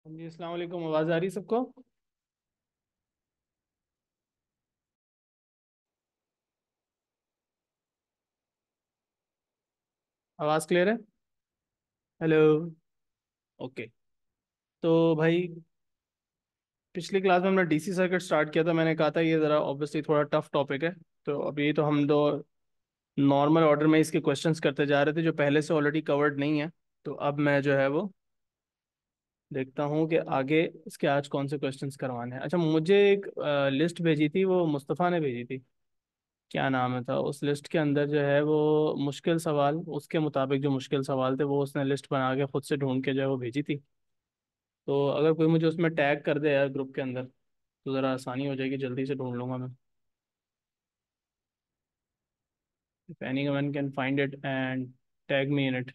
जी अस्सलाम वालेकुम, आवाज़ आ रही है सबको? आवाज़ क्लियर है? हेलो। ओके। तो भाई, पिछली क्लास में हमने डीसी सर्किट स्टार्ट किया था। मैंने कहा था ये ज़रा ऑब्वियसली थोड़ा टफ टॉपिक है। तो अभी तो हम दो नॉर्मल ऑर्डर में इसके क्वेश्चंस करते जा रहे थे जो पहले से ऑलरेडी कवर्ड नहीं है। तो अब मैं जो है वो देखता हूँ कि आगे इसके आज कौन से क्वेश्चंस करवाने हैं। अच्छा, मुझे एक लिस्ट भेजी थी, वो मुस्तफ़ा ने भेजी थी। क्या नाम है था उस लिस्ट के अंदर जो है वो मुश्किल सवाल, उसके मुताबिक जो मुश्किल सवाल थे वो उसने लिस्ट बना के खुद से ढूंढ के जो है वो भेजी थी। तो अगर कोई मुझे उसमें टैग कर दे यार ग्रुप के अंदर, तो ज़रा आसानी हो जाएगी, जल्दी से ढूंढ लूंगा मैं। If anyone can find it and tag me in it.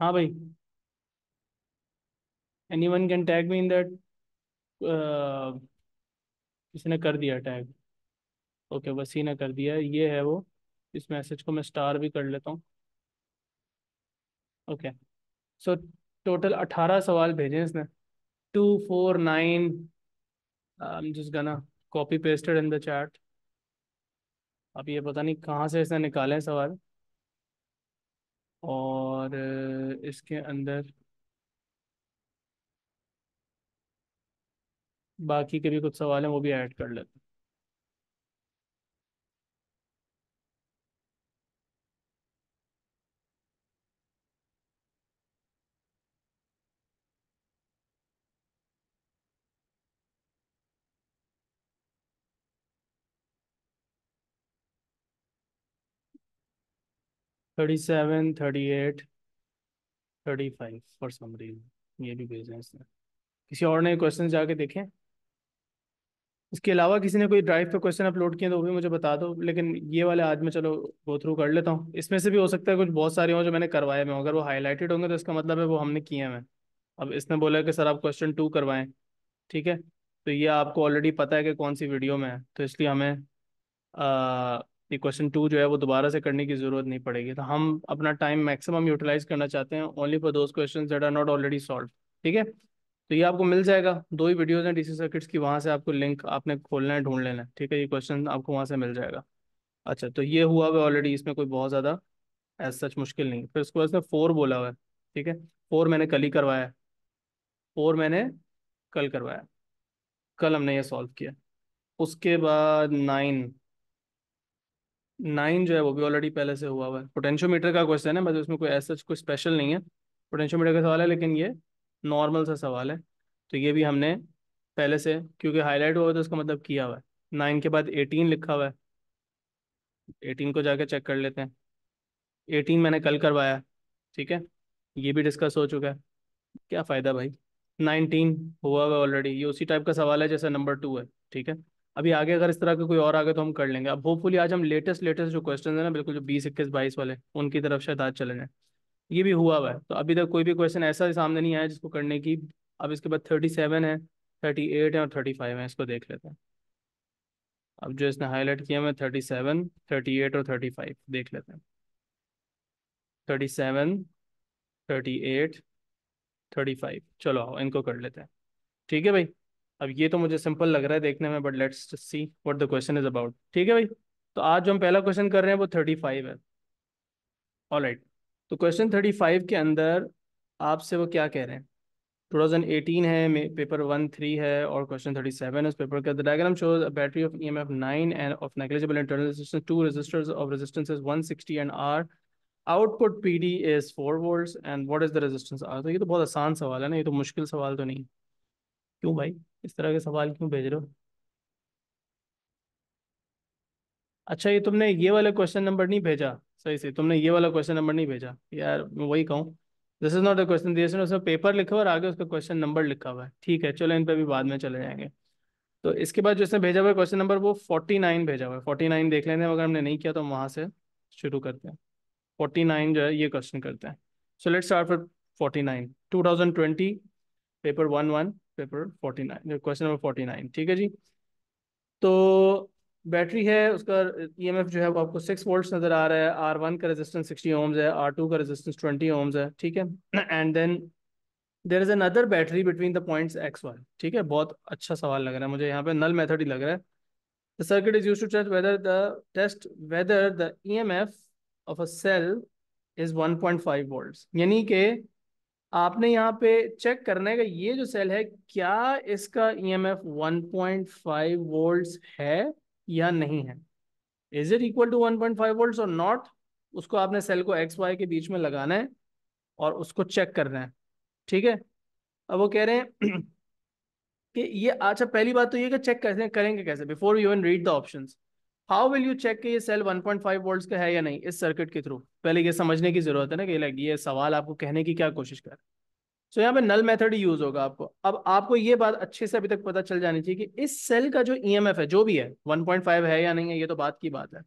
हाँ भाई, anyone can tag me in that. किसी ने कर दिया टैग? ओके, वसी ने कर दिया, ये है वो। इस मैसेज को मैं स्टार भी कर लेता हूँ। ओके। सो टोटल 18 सवाल भेजे हैं इसने। 249। आई एम जस्ट गना copy pasted in the chat. अब ये पता नहीं कहाँ से इसने निकाले हैं सवाल। और इसके अंदर बाकी के भी कुछ सवाल हैं, वो भी ऐड कर लेते 37, 38, 35 फॉर सम रीजन ये भी भेजे हैं इसने। किसी और ने क्वेश्चन जाके देखें? इसके अलावा किसी ने कोई ड्राइव पे क्वेश्चन अपलोड किए तो वो भी मुझे बता दो, लेकिन ये वाले आज मैं चलो गो थ्रू कर लेता हूँ। इसमें से भी हो सकता है कुछ बहुत सारे हों जो मैंने करवाए में, अगर वो हाईलाइटेड होंगे तो इसका मतलब है वो हमने किए हैं। मैं अब इसने बोला है कि सर आप क्वेश्चन 2 करवाएं। ठीक है, तो ये आपको ऑलरेडी पता है कि कौन सी वीडियो में है, तो इसलिए हमें ये क्वेश्चन 2 जो है वो दोबारा से करने की ज़रूरत नहीं पड़ेगी। तो हम अपना टाइम मैक्सिमम यूटिलाइज करना चाहते हैं only for those question that are not already solve. ठीक है, तो ये आपको मिल जाएगा। दो ही वीडियोज़ हैं डीसी सर्किट्स की, वहाँ से आपको लिंक आपने खोलना है, ढूंढ लेना है। ठीक है, ये क्वेश्चन आपको वहाँ से मिल जाएगा। अच्छा, तो ये हुआ हुआ ऑलरेडी, इसमें कोई बहुत ज़्यादा एज सच मुश्किल नहीं है। फिर उसके बाद इसमें 4 बोला हुआ है। ठीक है, 4 मैंने कल ही करवाया है। 4 मैंने कल करवाया, कल हमने ये सॉल्व किया। उसके बाद 9। 9 जो है वो भी ऑलरेडी पहले से हुआ हुआ है। पोटेंशियोमीटर का क्वेश्चन है, मतलब उसमें कोई ऐसा कोई स्पेशल नहीं है। पोटेंशियोमीटर का सवाल है, लेकिन ये नॉर्मल सा सवाल है। तो ये भी हमने पहले से, क्योंकि हाईलाइट हुआ है तो उसका मतलब किया हुआ है। 9 के बाद 18 लिखा हुआ है। 18 को जाके चेक कर लेते हैं। 18 मैंने कल करवाया। ठीक है, ये भी डिस्कस हो चुका है। क्या फ़ायदा भाई। 19 हुआ हुआ ऑलरेडी, ये उसी टाइप का सवाल है जैसा नंबर 2 है। ठीक है, अभी आगे अगर इस तरह का कोई और आगे तो हम कर लेंगे। अब होपफुली आज हम लेटेस्ट लेटेस्ट जो क्वेश्चन है ना, बिल्कुल जो 20, 21, 22 वाले, उनकी तरफ शायद आज चले जाएं। ये भी हुआ हुआ है, तो अभी तक कोई भी क्वेश्चन ऐसा सामने नहीं आया जिसको करने की। अब इसके बाद 37 है, 38 है और 35 है, इसको देख लेते हैं। अब जो इसने हाईलाइट किया मैं 37, 38 और 35 देख लेते हैं। 37, 38, 35। चलो आओ इनको कर लेते हैं। ठीक है भाई। अब ये तो मुझे सिंपल लग रहा है देखने में, but let's just see what the question is about. ठीक है भाई। तो आज जो हम पहला क्वेश्चन कर रहे हैं वो 35 है। ऑलराइट। तो क्वेश्चन 35 के अंदर आपसे वो क्या कह रहे हैं? 2018 है, पेपर 1 3 है, और क्वेश्चन 37 इस पेपर का। The diagram shows a battery of EMF 9 and of negligible internal resistance, two resistors of resistances 160 and R, output PD is 4 volts and what is the resistance R. तो ये तो बहुत आसान सवाल है ना, ये तो मुश्किल सवाल तो नहीं। क्यों भाई, इस तरह के सवाल क्यों भेज रहे हो? अच्छा, ये तुमने ये वाला क्वेश्चन नंबर नहीं भेजा सही से, तुमने ये वाला क्वेश्चन नंबर नहीं भेजा यार, मैं वही कहूँ। This is not a question, this उसमें पेपर लिखा हुआ और आगे उसका क्वेश्चन नंबर लिखा हुआ है। ठीक है, चलो इन पे भी बाद में चले जाएंगे। तो इसके बाद जो इसने भेजा हुआ है क्वेश्चन नंबर, वो 49 भेजा हुआ है। 49 देख लेते हैं, अगर हमने नहीं किया तो हम वहाँ से शुरू करते हैं। 49 जो है ये क्वेश्चन करते हैं। So let's start with 49। 2020 paper 1 1 paper 49, question number 49। ठीक है जी। तो बैटरी है उसका, ईएमएफ जो है वो आपको 6 वोल्ट्स नजर आ रहा है। R1 का रेजिस्टेंस 60 ओम्स है, R2 का रेजिस्टेंस 20 ओम्स है। ठीक है। And then there is another battery between the points X Y। ठीक है, बहुत अच्छा सवाल लग रहा है मुझे, यहाँ पे नल मेथड ही लग रहा है। The circuit is used to test whether the EMF of a cell is 1.5 volts. यानी कि आपने यहाँ पे चेक करना है कि ये जो सेल है, क्या इसका ईएमएफ 1.5 वोल्ट्स है या नहीं है। Is it equal to 1.5 volts और नॉट। उसको आपने सेल को एक्स वाई के बीच में लगाना है और उसको चेक करना है। ठीक है। अब वो कह रहे हैं कि ये, अच्छा पहली बात तो ये कि चेक कैसे करेंगे, कैसे, before you even read the options, how will you check कि ये सेल 1.5 वोल्ट्स का है या नहीं इस सर्किट के थ्रू। पहले ये समझने की जरूरत है ना कि लाइक ये सवाल आपको कहने की क्या कोशिश कर। सो यहाँ पे नल मेथड ही यूज होगा आपको। अब आपको ये बात अच्छे से अभी तक पता चल जानी चाहिए कि इस सेल का जो ईएमएफ है, जो भी है 1.5 है या नहीं है, ये तो बात की बात है।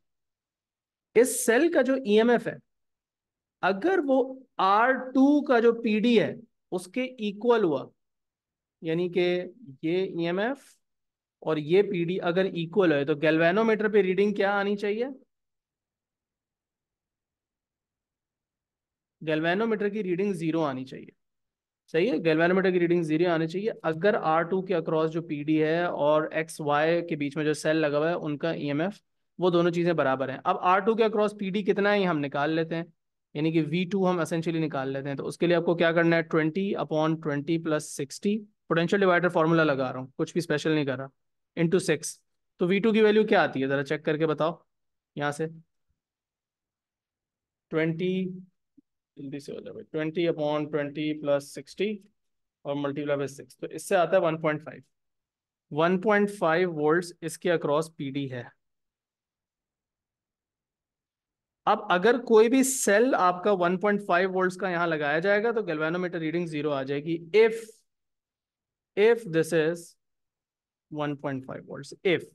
इस सेल का जो ईएमएफ है, अगर वो R2 का जो पीडी है उसके इक्वल हुआ, यानी कि ये ईएमएफ और ये पीडी अगर इक्वल है, तो गैल्वेनोमीटर पे रीडिंग क्या आनी चाहिए? गैल्वेनोमीटर की रीडिंग 0 आनी चाहिए। सही है, गैल्वेनोमीटर की रीडिंग 0 आनी चाहिए अगर R2 के अक्रॉस जो पीडी है और XY के बीच में जो सेल लगा हुआ है उनका ईएमएफ, वो दोनों चीजें बराबर हैं। अब R2 के अक्रॉस पीडी कितना है ये हम निकाल लेते हैं, यानी कि V2 हम एसेंशियली निकाल लेते हैं। तो उसके लिए आपको क्या करना है, 20/20 + 60, पोटेंशियल डिवाइडर फॉर्मूला लगा रहा हूँ, कुछ भी स्पेशल नहीं कर रहा, इंटू 6। तो V2 की वैल्यू क्या आती है, जरा चेक करके बताओ यहाँ से। 20, जल्दी से हो जाए भाई, 20/20 + 60 और मल्टीप्लाई बाय 6, तो इससे आता है 1.5। 1.5 वोल्ट्स इसके अक्रॉस पीडी है। अब अगर कोई भी सेल आपका 1.5 वोल्ट्स का यहां लगाया जाएगा तो गैल्वेनोमीटर रीडिंग 0 आ जाएगी। If this is 1.5 volts, if,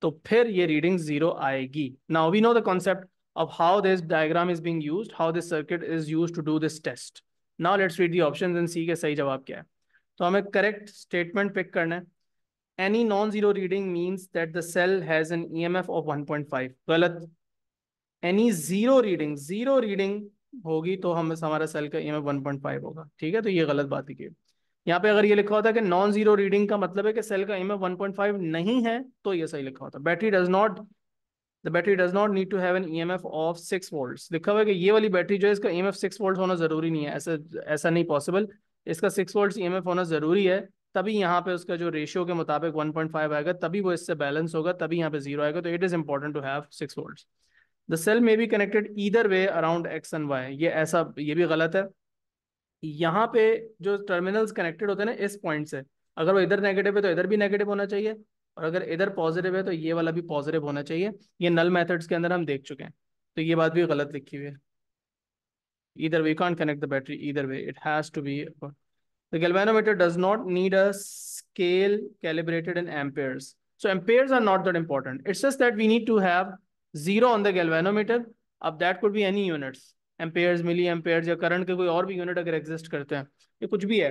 तो फिर ये रीडिंग 0 आएगी। Now we know the concept of how this diagram is being used, how this circuit is used to do this test. Now let's read the options and see के सही जवाब क्या है। तो हमें करेक्ट स्टेटमेंट पिक करना है। Any non-zero reading means that the cell has an EMF of 1.5। गलत। Any जीरो रीडिंग होगी तो हम हमारा सेल का EMF 1.5 होगा। ठीक है, तो ये गलत बात ही की। यहाँ पे अगर ये लिखा होता है कि नॉन जीरो रीडिंग का मतलब है कि सेल का EMF 1.5 नहीं है, तो ये सही लिखा होता। Battery does not, the battery does not need to have an EMF of 6 volts. लिखा हुआ है कि ये वाली बैटरी जो है इसका EMF 6 वोल्ट होना जरूरी नहीं है, ऐसा ऐसा नहीं पॉसिबल। इसका 6 वोल्ट EMF होना जरूरी है, तभी यहाँ पे उसका जो रेशियो के मुताबिक 1.5 आएगा, तभी वो इससे बैलेंस होगा, तभी यहाँ पे 0 आएगा। तो it is important to have 6 volts. The cell may be connected either way around X and Y। ये ऐसा, ये भी गलत है। यहाँ पे जो टर्मिनल्स कनेक्टेड होते हैं ना इस पॉइंट से, अगर वो इधर नेगेटिव है तो इधर भी नेगेटिव होना चाहिए, और अगर इधर पॉजिटिव है तो ये वाला भी पॉजिटिव होना चाहिए। ये नल मेथड्स के अंदर हम देख चुके हैं, तो ये बात भी गलत लिखी हुई है। either way you can't connect the battery, either way it has to be, the galvanometer does not need a scale calibrated in amperes. So amperes are not that important. It's just that we need to have 0 on the galvanometer. अब that could be any units, amperes, milliamperes, या current के कोई और भी unit अगर exist करते हैं, ये कुछ भी है,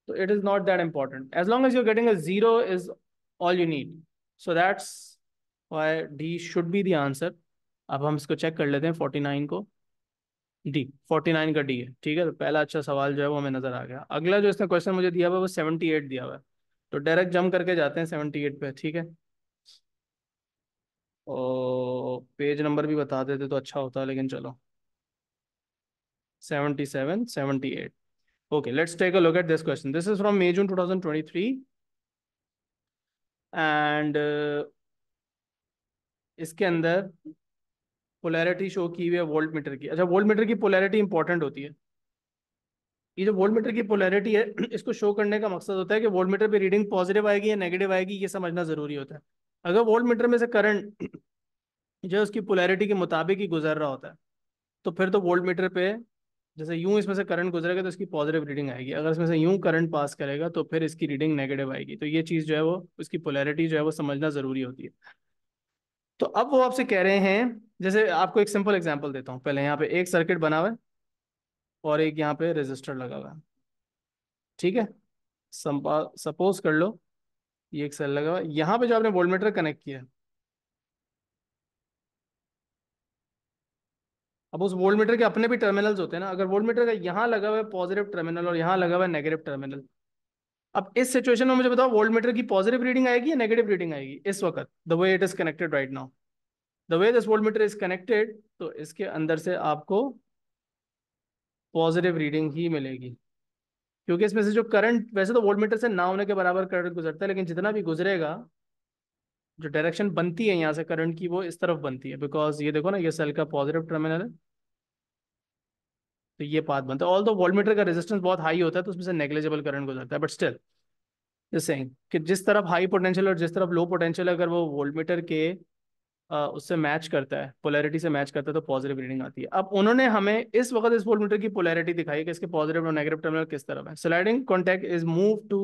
तो it is not that important. As long as you're getting a 0 is all you need. So that's why D should be the answer. अब हम इसको चेक कर लेते हैं 49 को। डी, 49 का डी है। ठीक है, तो पहला अच्छा सवाल जो है वो हमें नजर आ गया। अगला जो इसने क्वेश्चन मुझे दिया हुआ है वो 78 दिया हुआ है, तो डायरेक्ट जंप करके जाते हैं 78 पे। ठीक है, और पेज नंबर भी बता देते तो अच्छा होता, लेकिन चलो। 77, 78। Okay, let's take a look at this question. This is from May June 2023, and इसके अंदर पोलैरिटी शो की हुई है वोल्ट मीटर की। अच्छा, वोल्ट मीटर की पोलैरिटी इंपॉर्टेंट होती है। ये जो वोल्ट मीटर की पोलैरिटी है इसको शो करने का मकसद होता है कि वोल्ट मीटर पे रीडिंग पॉजिटिव आएगी या नेगेटिव आएगी, ये समझना जरूरी होता है। अगर वोल्ट मीटर में से करंट जो है उसकी पोलैरिटी के मुताबिक ही गुजर रहा होता है, तो फिर तो वोल्ट मीटर पे जैसे यूं इसमें से करंट गुजरेगा तो इसकी पॉजिटिव रीडिंग आएगी। अगर इसमें से यूं करंट पास करेगा तो फिर इसकी रीडिंग नेगेटिव आएगी। तो ये चीज़ जो है वो उसकी पोलैरिटी जो है वो समझना ज़रूरी होती है। तो अब वो आपसे कह रहे हैं, जैसे आपको एक सिंपल एग्जांपल देता हूँ। पहले यहाँ पे एक सर्किट बना हुआ है और एक यहाँ पे रेजिस्टर लगा हुआ है। ठीक है, सपोज कर लो ये एक सेल लगा हुआ है, यहाँ पे जो आपने वोल्टमीटर कनेक्ट किया है, अब उस वोल्टमीटर के अपने भी टर्मिनल्स होते हैं ना। अगर वोल्टमीटर का यहाँ लगा हुआ है पॉजिटिव टर्मिनल और यहाँ लगा हुआ है नेगेटिव टर्मिनल, अब इस सिचुएशन में मुझे बताओ वोल्टमीटर की पॉजिटिव रीडिंग आएगी या नेगेटिव रीडिंग आएगी इस वक्त, the way it is connected right now, the way this voltmeter is connected, तो इसके अंदर से आपको पॉजिटिव रीडिंग ही मिलेगी। क्योंकि इसमें से जो करंट, वैसे तो वोल्टमीटर से ना होने के बराबर करंट गुजरता है, लेकिन जितना भी गुजरेगा, जो डायरेक्शन बनती है यहाँ से करंट की वो इस तरफ बनती है, बिकॉज ये देखो ना, ये सेल का पॉजिटिव टर्मिनल है, तो ये पाथ बनता है। ऑल दो वोल्टमीटर का रेजिस्टेंस बहुत हाई होता है तो उसमें से नेग्लिजिबल करंट गुजरता है, बट स्टिल जस्ट सेइंग कि जिस तरफ हाई पोटेंशियल और जिस तरफ लो पोटेंशियल, अगर वो वोल्टमीटर के उससे मैच करता है, पोलैरिटी से मैच करता है, तो पॉजिटिव रीडिंग आती है। अब उन्होंने हमें इस वक्त इस वोल्टमीटर की पोलैरिटी दिखाई कि इसके पॉजिटिव और नेगेटिव टर्मिनल किस तरफ है। Sliding contact is move to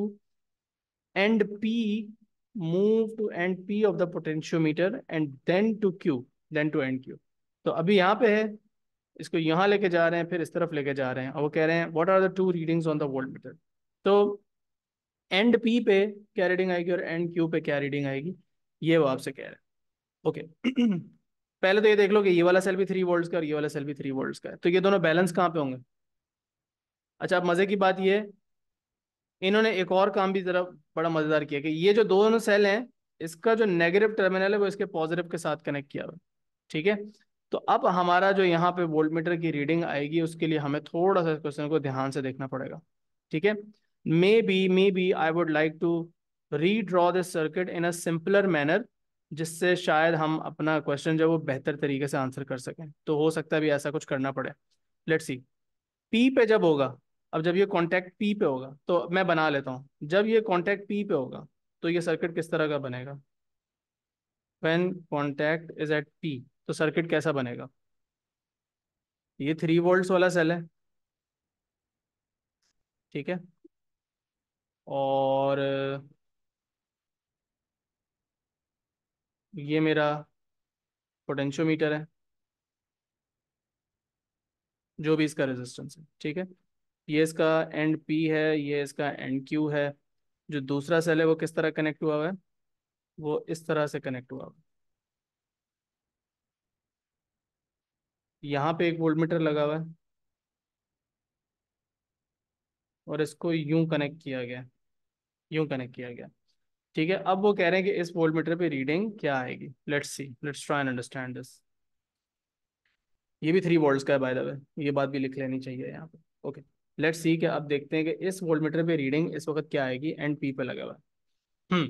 end P, move to end P of the potentiometer and then to Q, then to end Q. तो अभी यहाँ पे है, इसको यहाँ लेके जा रहे हैं, फिर इस तरफ लेके जा रहे हैं, और वो कह रहे हैं what are the two readings on the voltmeter. तो एंड पी पे क्या रीडिंग आएगी और एंड क्यू पे क्या रीडिंग आएगी, ये वो आपसे कह रहे हैं। ओके पहले तो ये देख लो कि ये वाला सेल भी 3 वोल्ट्स का और ये वाला सेल भी 3 वोल्ट्स का है, तो ये दोनों बैलेंस कहाँ पे होंगे। अच्छा, अब मजे की बात ये है, इन्होंने एक और काम भी जरा बड़ा मजेदार किया कि ये जो दोनों सेल हैं, इसका जो नेगेटिव टर्मिनल है वो इसके पॉजिटिव के साथ कनेक्ट किया हुआ है। ठीक है, तो अब हमारा जो यहाँ पे वोल्टमीटर की रीडिंग आएगी उसके लिए हमें थोड़ा सा इस क्वेश्चन को ध्यान से देखना पड़ेगा। ठीक है, maybe I would like to redraw this circuit in a simpler manner, जिससे शायद हम अपना क्वेश्चन जो है वो बेहतर तरीके से आंसर कर सकें। तो हो सकता है भी ऐसा कुछ करना पड़े। लेट्स सी, पी पे जब होगा, अब जब ये कॉन्टैक्ट पी पे होगा तो मैं बना लेता हूँ, जब ये कॉन्टैक्ट पी पे होगा तो ये सर्किट किस तरह का बनेगा। When contact is at P, तो सर्किट कैसा बनेगा। ये 3 वोल्ट्स वाला सेल है। ठीक है, और ये मेरा पोटेंशियोमीटर है, जो भी इसका रेजिस्टेंस है। ठीक है, ये इसका एंड पी है, ये इसका एंड क्यू है। जो दूसरा सेल है वो किस तरह कनेक्ट हुआ हुआ है, वो इस तरह से कनेक्ट हुआ हुआ है। यहाँ पे एक वोल्टमीटर लगा हुआ है और इसको यूं कनेक्ट किया गया, यूं कनेक्ट किया गया। ठीक है, अब वो कह रहे हैं कि इस वोल्टमीटर पे रीडिंग क्या आएगी। Let's see, let's try and understand this. ये भी 3 वोल्ट्स का है बाय द वे, ये बात भी लिख लेनी चाहिए यहाँ पे। ओके, लेट्स सी कि अब देखते हैं कि इस वोल्टमीटर पे रीडिंग इस वक्त क्या आएगी, एंड पी पे लगा हुआ है।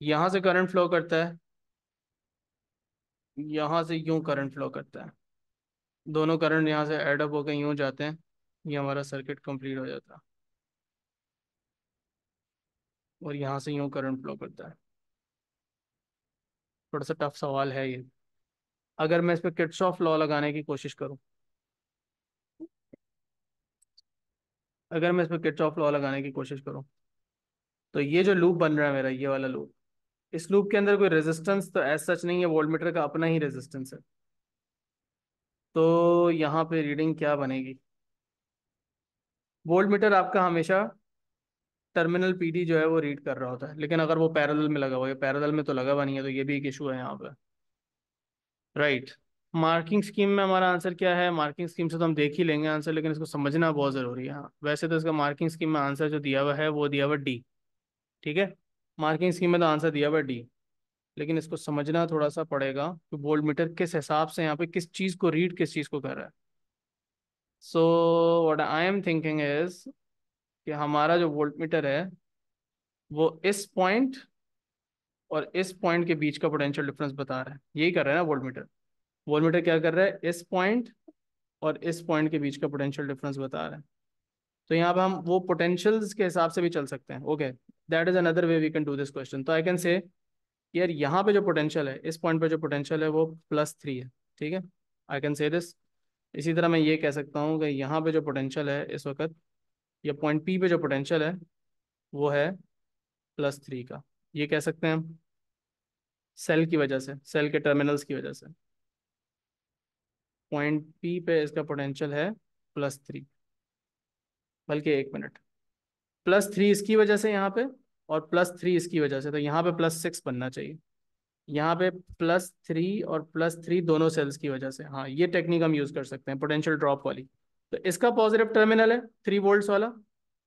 यहाँ से करंट फ्लो करता है, यहाँ से यूं करंट फ्लो करता है, दोनों करंट यहाँ से एड अप होकर यूं जाते हैं, ये हमारा सर्किट कंप्लीट हो जाता है। और यहाँ से यूं करंट फ्लो करता है। थोड़ा सा टफ सवाल है ये। अगर मैं इस पर किर्चॉफ लॉ लगाने की कोशिश करूँ, अगर मैं इस पर किर्चॉफ लॉ लगाने की कोशिश करूँ, तो ये जो लूप बन रहा है मेरा, ये वाला लूप, इस लूप के अंदर कोई रेजिस्टेंस तो एज सच नहीं है, वोल्टमीटर का अपना ही रेजिस्टेंस है। तो यहाँ पे रीडिंग क्या बनेगी। वोल्टमीटर आपका हमेशा टर्मिनल पीडी जो है वो रीड कर रहा होता है, लेकिन अगर वो पैरेलल में लगा हुआ है, पैरेलल में तो लगा हुआ नहीं है, तो ये भी एक इशू है यहाँ पे। राइट, मार्किंग स्कीम में हमारा आंसर क्या है? मार्किंग स्कीम से तो हम देख ही लेंगे आंसर, लेकिन इसको समझना बहुत ज़रूरी है। हाँ, वैसे तो इसका मार्किंग स्कीम में आंसर जो दिया हुआ है वो दिया हुआ डी। ठीक है, मार्किंग स्कीम में तो आंसर दिया हुआ डी, लेकिन इसको समझना थोड़ा सा पड़ेगा कि वोल्ट मीटर किस हिसाब से यहाँ पे किस चीज़ को रीड, किस चीज़ को कर रहा है। So what I am thinking is कि हमारा जो वोल्ट मीटर है वो इस पॉइंट और इस पॉइंट के बीच का पोटेंशियल डिफरेंस बता रहा है। यही कर रहा है ना वोल्ट मीटर? वोल्ट मीटर क्या कर रहा है? इस पॉइंट और इस पॉइंट के बीच का पोटेंशियल डिफरेंस बता रहा है। तो यहाँ पे हम वो पोटेंशियल्स के हिसाब से भी चल सकते हैं। Okay, that is another way we can do this question. तो आई कैन से यार यहाँ पे जो पोटेंशियल है, इस पॉइंट पे जो पोटेंशियल है वो +3 है। ठीक है, आई कैन से दिस। इसी तरह मैं ये कह सकता हूँ कि यहाँ पे जो पोटेंशियल है इस वक्त, या पॉइंट पी पे जो पोटेंशियल है वो है +3 का। ये कह सकते हैं हम सेल की वजह से, सेल के टर्मिनल्स की वजह से। पॉइंट पी पे इसका पोटेंशियल है +3। बल्कि एक मिनट, +3 इसकी वजह से यहाँ पे, और +3 इसकी वजह से, तो यहाँ पे +6 बनना चाहिए। यहाँ पे +3 और +3 दोनों सेल्स की वजह से। हाँ, ये टेक्निक हम यूज कर सकते हैं, पोटेंशियल ड्रॉप वाली। तो इसका पॉजिटिव टर्मिनल है 3 वोल्ट्स वाला,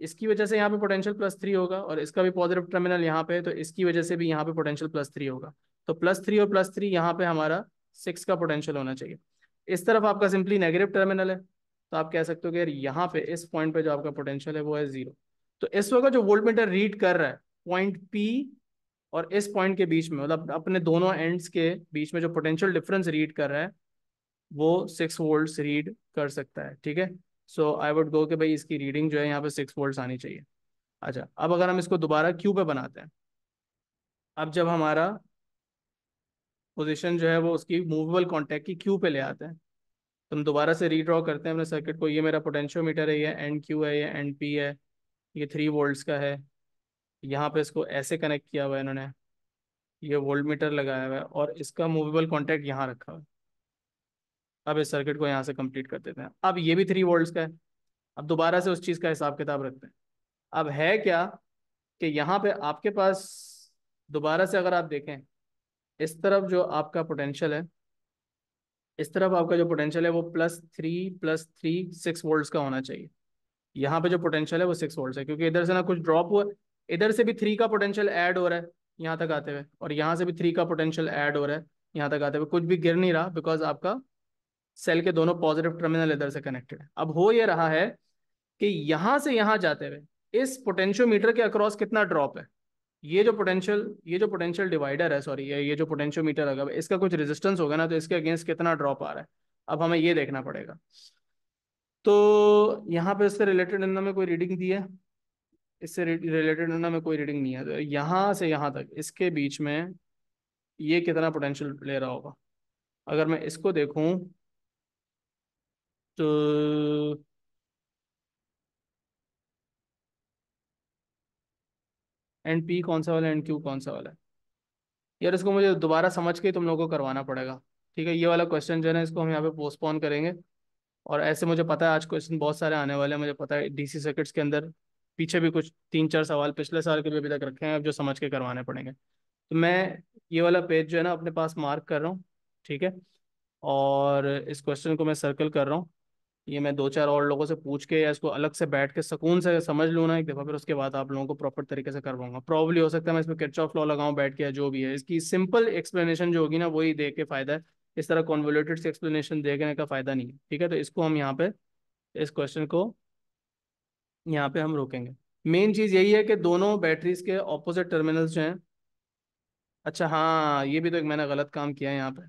इसकी वजह से यहाँ पे पोटेंशियल +3 होगा, और इसका भी पॉजिटिव टर्मिनल यहाँ पे है, तो इसकी वजह से भी यहाँ पे पोटेंशियल +3 होगा। तो +3 और +3 यहाँ पे हमारा 6 का पोटेंशियल होना चाहिए। इस तरफ आपका सिंपली नेगेटिव टर्मिनल है, तो आप कह सकते हो कि यार यहाँ पे इस पॉइंट पे जो आपका पोटेंशियल है वो है 0। तो इस वक्त जो वोल्ट मीटर रीड कर रहा है पॉइंट पी और इस पॉइंट के बीच में, मतलब अपने दोनों एंड्स के बीच में जो पोटेंशियल डिफरेंस रीड कर रहा है वो 6 वोल्ट्स रीड कर सकता है। ठीक है, सो आई वुड गो कि भाई इसकी रीडिंग जो है यहाँ पे 6 वोल्ट्स आनी चाहिए। अच्छा, अब अगर हम इसको दोबारा क्यू पे बनाते हैं, अब जब हमारा पोजीशन जो है वो उसकी मूवेबल कॉन्टैक्ट की क्यू पे ले आते हैं, तो हम दोबारा से रीड्रॉ करते हैं अपने सर्किट को। ये मेरा पोटेंशियोमीटर है, ये एंड क्यू है, ये एंड पी है, ये 3 वोल्ट्स का है। यहाँ पे इसको ऐसे कनेक्ट किया हुआ है इन्होंने, ये वोल्ट मीटर लगाया हुआ है, और इसका मूवेबल कॉन्टैक्ट यहाँ रखा हुआ है। अब इस सर्किट को यहाँ से कंप्लीट कर देते हैं। अब ये भी 3 वोल्ट्स का है। अब दोबारा से उस चीज़ का हिसाब किताब रखते हैं। अब है क्या कि यहाँ पे आपके पास दोबारा से अगर आप देखें, इस तरफ जो आपका पोटेंशियल है, इस तरफ आपका जो पोटेंशियल है वो +3 +3 6 वोल्ट्स का होना चाहिए। यहाँ पे जो पोटेंशियल है वो 6 वोल्ट्स है, क्योंकि इधर से ना कुछ ड्रॉप हुआ, इधर से भी 3 का पोटेंशियल ऐड हो रहा है यहाँ तक आते हुए, और यहाँ से भी 3 का पोटेंशियल ऐड हो रहा है यहाँ तक आते हुए। कुछ भी गिर नहीं रहा, बिकॉज आपका सेल के दोनों पॉजिटिव टर्मिनल इधर से कनेक्टेड है। अब हो ये रहा है कि यहां से यहां जाते हुए इस पोटेंशियोमीटर के अक्रॉस कितना ड्रॉप है। ये जो पोटेंशियल डिवाइडर है, सॉरी, ये जो पोटेंशियोमीटर लगा हुआ है, इसका कुछ रेजिस्टेंस होगा ना, तो इसके अगेंस्ट कितना ड्रॉप आ रहा है। अब हमें ये देखना पड़ेगा। तो यहाँ पे इससे रिलेटेड इन्होंने में कोई रीडिंग दी है? इससे रिलेटेड इन्होंने में कोई रीडिंग नहीं है। तो यहाँ से यहाँ तक इसके बीच में ये कितना पोटेंशियल ले रहा होगा? अगर मैं इसको देखूं तो एंड पी कौन सा वाला है, एंड क्यू कौन सा वाला है? यार इसको मुझे दोबारा समझ के ही तुम लोगों को करवाना पड़ेगा। ठीक है, ये वाला क्वेश्चन जो है ना, इसको हम यहाँ पे पोस्टपोन करेंगे। और ऐसे मुझे पता है आज क्वेश्चन बहुत सारे आने वाले हैं, मुझे पता है डीसी सर्किट्स के अंदर पीछे भी कुछ 3 4 सवाल पिछले साल के भी अभी तक रखे हैं, अब जो समझ के करवाने पड़ेंगे। तो मैं ये वाला पेज जो है ना अपने पास मार्क कर रहा हूँ। ठीक है, और इस क्वेश्चन को मैं सर्कल कर रहा हूँ। ये मैं 2 4 और लोगों से पूछ के या इसको अलग से बैठ के सुकून से समझ लूँ ना एक दफ़ा, फिर उसके बाद आप लोगों को प्रॉपर तरीके से करवाऊंगा। प्रॉब्ली हो सकता है मैं इसमें किरचॉफ लॉ लगाऊं बैठ के, या जो भी है इसकी सिंपल एक्सप्लेनेशन जो होगी ना वही दे के फायदा है। इस तरह कॉन्वोल्यूटेड से एक्सप्लेनेशन देने का फायदा नहीं है। ठीक है, तो इसको हम यहाँ पे, इस क्वेश्चन को यहाँ पे हम रोकेंगे। मेन चीज़ यही है कि दोनों बैटरीज के ऑपोजिट टर्मिनल्स जो हैं, अच्छा हाँ, ये भी तो एक मैंने गलत काम किया है यहाँ पे।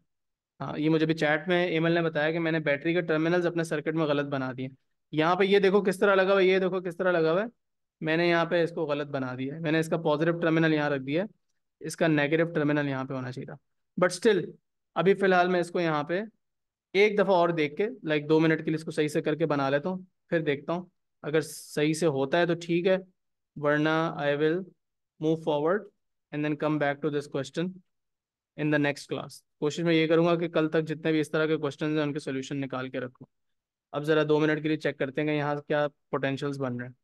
हाँ, ये मुझे भी चैट में एमएल ने बताया कि मैंने बैटरी के टर्मिनल्स अपने सर्किट में गलत बना दिए। यहाँ पे ये देखो किस तरह लगा हुआ है, ये देखो किस तरह लगा हुआ है। मैंने यहाँ पे इसको गलत बना दिया है, मैंने इसका पॉजिटिव टर्मिनल यहाँ रख दिया है, इसका नेगेटिव टर्मिनल यहाँ पे होना चाहिए था। बट स्टिल अभी फिलहाल मैं इसको यहाँ पे एक दफ़ा और देख के, लाइक 2 मिनट के लिए इसको सही से करके बना लेता हूँ, फिर देखता हूँ। अगर सही से होता है तो ठीक है, वरना I will move forward and then come back to this question in the next class. कोशिश मैं ये करूंगा कि कल तक जितने भी इस तरह के क्वेश्चन हैं उनके सोल्यूशन निकाल के रखूँ। अब ज़रा 2 मिनट के लिए चेक करते हैं कि यहाँ क्या पोटेंशियल्स बन रहे हैं।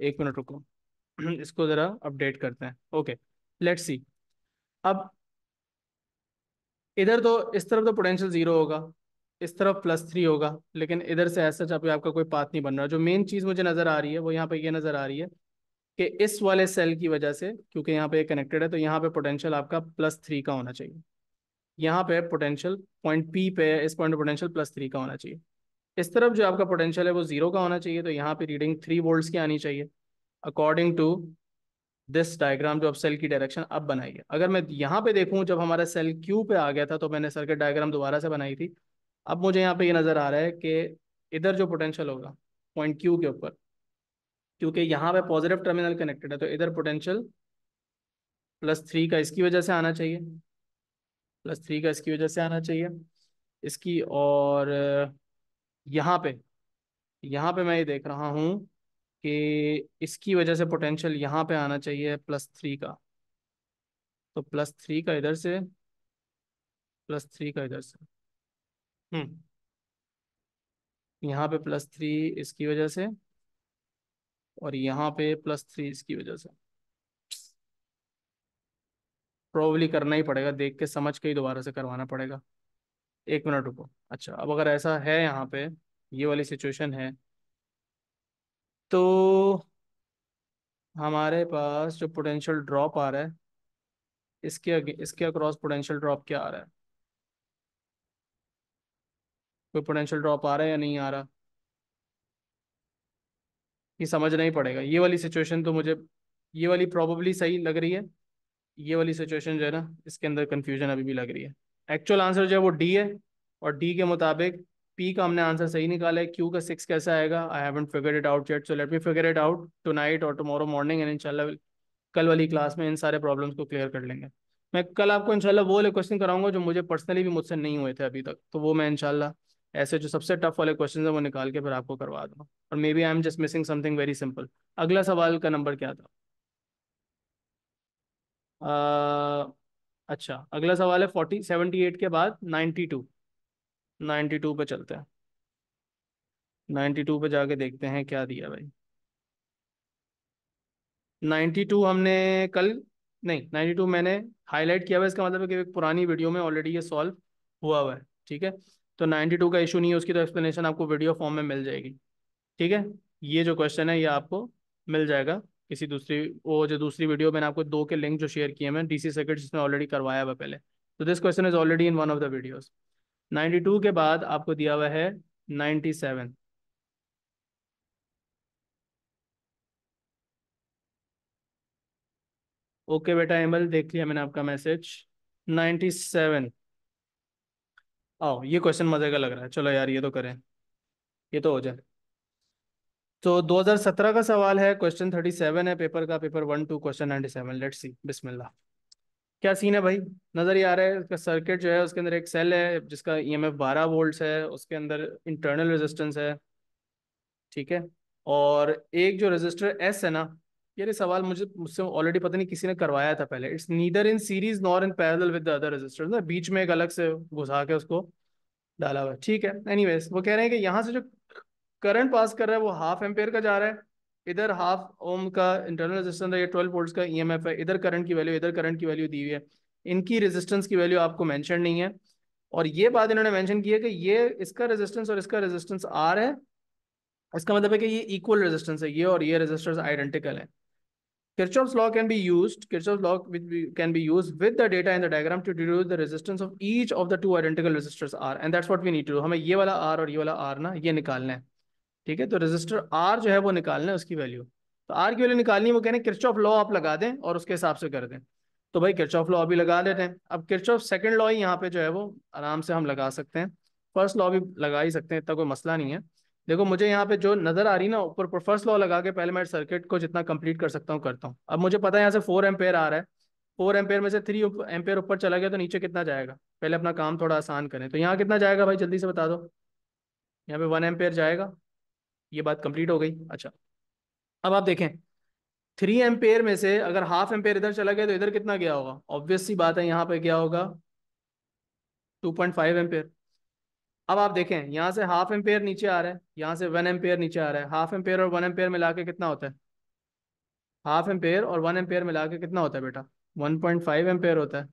1 मिनट रुको। इसको ज़रा अपडेट करते हैं। Okay, let's see. अब इधर तो इस तरफ तो पोटेंशियल जीरो होगा, इस तरफ +3 होगा, लेकिन इधर से ऐसा जहाँ पे आपका कोई पाथ नहीं बन रहा। जो मेन चीज़ मुझे नज़र आ रही है वो यहाँ पे ये नज़र आ रही है कि इस वाले सेल की वजह से, क्योंकि यहाँ पे कनेक्टेड है, तो यहाँ पे पोटेंशियल आपका +3 का होना चाहिए। यहाँ पे पोटेंशियल पॉइंट पी पे, इस पॉइंट पोटेंशियल +3 का होना चाहिए। इस तरफ जो आपका पोटेंशियल है वो जीरो का होना चाहिए, तो यहाँ पे रीडिंग 3 वोल्ट्स की आनी चाहिए अकॉर्डिंग टू दिस डायग्राम जो अब सेल की डायरेक्शन अब बनाई है। अगर मैं यहाँ पे देखूँ, जब हमारा सेल क्यू पे आ गया था तो मैंने सर्किट डायग्राम दोबारा से बनाई थी। अब मुझे यहाँ पे ये नज़र आ रहा है कि इधर जो पोटेंशियल होगा पॉइंट क्यू के ऊपर, क्योंकि यहाँ पे पॉजिटिव टर्मिनल कनेक्टेड है, तो इधर पोटेंशियल +3 का इसकी वजह से आना चाहिए, +3 का इसकी वजह से आना चाहिए इसकी। और यहाँ पे मैं ये देख रहा हूँ कि इसकी वजह से पोटेंशियल यहाँ पे आना चाहिए +3 का, तो +3 का इधर से, +3 का इधर से, हम्म, यहाँ पे +3 इसकी वजह से, और यहाँ पे +3 इसकी वजह से। प्रोबेबली करना ही पड़ेगा, देख के समझ के ही दोबारा से करवाना पड़ेगा। 1 मिनट रुको। अच्छा, अब अगर ऐसा है यहाँ पे, ये वाली सिचुएशन है, तो हमारे पास जो पोटेंशियल ड्रॉप आ रहा है, इसके अक्रॉस पोटेंशियल ड्रॉप क्या आ रहा है? कोई पोटेंशियल ड्रॉप आ रहा है या नहीं आ रहा? ये समझना ही पड़ेगा। ये वाली सिचुएशन तो मुझे, ये वाली प्रॉबेबली सही लग रही है, ये वाली सिचुएशन जो है ना, इसके अंदर कंफ्यूजन अभी भी लग रही है। एक्चुअल आंसर जो है वो डी है, और डी के मुताबिक पी का हमने आंसर सही निकाला है। क्यू का 6 कैसा आएगा? I haven't figured it out yet, so let me figure it out tonight और टुमारो मॉर्निंग, एंड इंशाल्लाह कल वाली क्लास में इन सारे प्रॉब्लम्स को क्लियर कर लेंगे। मैं कल आपको इंशाल्लाह वो वाले क्वेश्चन कराऊंगा जो मुझे पर्सनली भी मुझसे नहीं हुए थे अभी तक, तो वो मैं इंशाल्लाह ऐसे जो सबसे टफ वाले क्वेश्चन है वो निकाल के फिर आपको करवा दूंगा। और maybe I am just missing something very simple. अगला सवाल का नंबर क्या था? अ, अच्छा, अगला सवाल है 78 के बाद 92। 92 पे चलते हैं। 92 पे जाके देखते हैं क्या दिया भाई। 92 हमने कल, नहीं 92 मैंने हाईलाइट किया हुआ है, इसका मतलब है कि एक पुरानी वीडियो में ऑलरेडी ये सॉल्व हुआ है। ठीक है, तो 92 का इशू नहीं है, उसकी तो एक्सप्लेनेशन आपको वीडियो फॉर्म में मिल जाएगी। ठीक है, ये जो क्वेश्चन है ये आपको मिल जाएगा किसी दूसरी, वो जो दूसरी वीडियो मैंने आपको दो के लिंक जो शेयर किए मैं डीसी सर्किट जिसमें ऑलरेडी करवाया हुआ पहले, तो this question is already in one of the videos. 92 के बाद आपको दिया हुआ है 97। ओके बेटा एमल, देख लिया मैंने आपका मैसेज। 97। आओ, ये क्वेश्चन मजे का लग रहा है, चलो यार ये तो करें, ये तो हो जाए। तो 2017 का सवाल है, क्वेश्चन 37 है पेपर का, पेपर 1 2 क्वेश्चन 97। लेट्स सी, बिस्मिल्लाह। क्या सीन है भाई? नजर ही आ रहा है, उसका सर्किट जो है उसके अंदर एक सेल है जिसका ईएमएफ 12 वोल्ट्स है, उसके अंदर इंटरनल रेजिस्टेंस है। ठीक है, और एक जो रेजिस्टर एस है ना, ये सवाल मुझसे ऑलरेडी पता नहीं किसी ने करवाया था पहले। It's neither in series nor in parallel with the other resistor, ना बीच में एक अलग से घुसा के उसको डाला हुआ है। ठीक है, एनीवेज वो कह रहे हैं कि यहाँ से जो करंट पास कर रहा है वो ½ एम्पेयर का जा रहा है, इधर हाफ ओम का इंटरनल रेजिस्टेंस है, ये 12 वोल्ट्स का ईएमएफ है, इधर करंट की वैल्यू, इधर करंट की वैल्यू दी हुई है, इनकी रेजिस्टेंस की वैल्यू आपको मेंशन नहीं है। और ये बात इन्होंने मेंशन की है कि ये इसका रेजिस्टेंस और इसका रेजिस्टेंस आर है, इसका मतलब है कि ये इक्वल रेजिस्टेंस है, ये और ये रेजिस्टेंस आइडेंटिकल है। Kirchhoff's law can be used. Kirchhoff's law can be used with the data in the diagram to deduce the resistance of each of the two identical resistors R, and that's what we need to do. हमें ये वाला R और ये वाला R ना ये निकालना है। ठीक है, तो रेजिस्टर R जो है वो निकालना है, उसकी वैल्यू, तो R की वैल्यू निकालनी है। वो कहने किरचॉफ लॉ आप लगा दें और उसके हिसाब से कर दें। तो भाई किरचॉफ लॉ अभी लगा देते हैं। अब किरचॉफ सेकंड लॉ ही यहाँ पे जो है वो आराम से हम लगा सकते हैं, फर्स्ट लॉ भी लगा ही सकते हैं, इतना कोई मसला नहीं है। देखो मुझे यहाँ पे जो नजर आ रही ना ऊपर पर, फर्स्ट लॉ लगा के पहले मैं सर्किट को जितना कंप्लीट कर सकता हूँ करता हूँ। अब मुझे पता है यहाँ से 4 एम्पेयर आ रहा है, 4 एम्पेयर में से 3 एम्पेयर ऊपर चला गया तो नीचे कितना जाएगा? पहले अपना काम थोड़ा आसान करें, तो यहाँ कितना जाएगा भाई जल्दी से बता दो। यहाँ पे 1 एम्पेयर जाएगा, ये बात कंप्लीट हो गई। अच्छा, अब आप देखें 3 एम्पेयर में से अगर ½ एम्पेयर इधर चला गया तो इधर कितना गया होगा? ऑब्वियस सी बात है, यहाँ पे क्या होगा? 2.5 एम्पेयर। अब आप देखें यहाँ से ½ एम्पेयर नीचे आ रहा है, यहाँ से 1 एम्पेयर नीचे आ रहा है, ½ एम्पेयर और 1 एम्पेयर मिला के कितना होता है? ½ एम्पेयर और 1 एम्पेयर मिला के कितना होता है बेटा? 1.5 एम्पेयर होता है।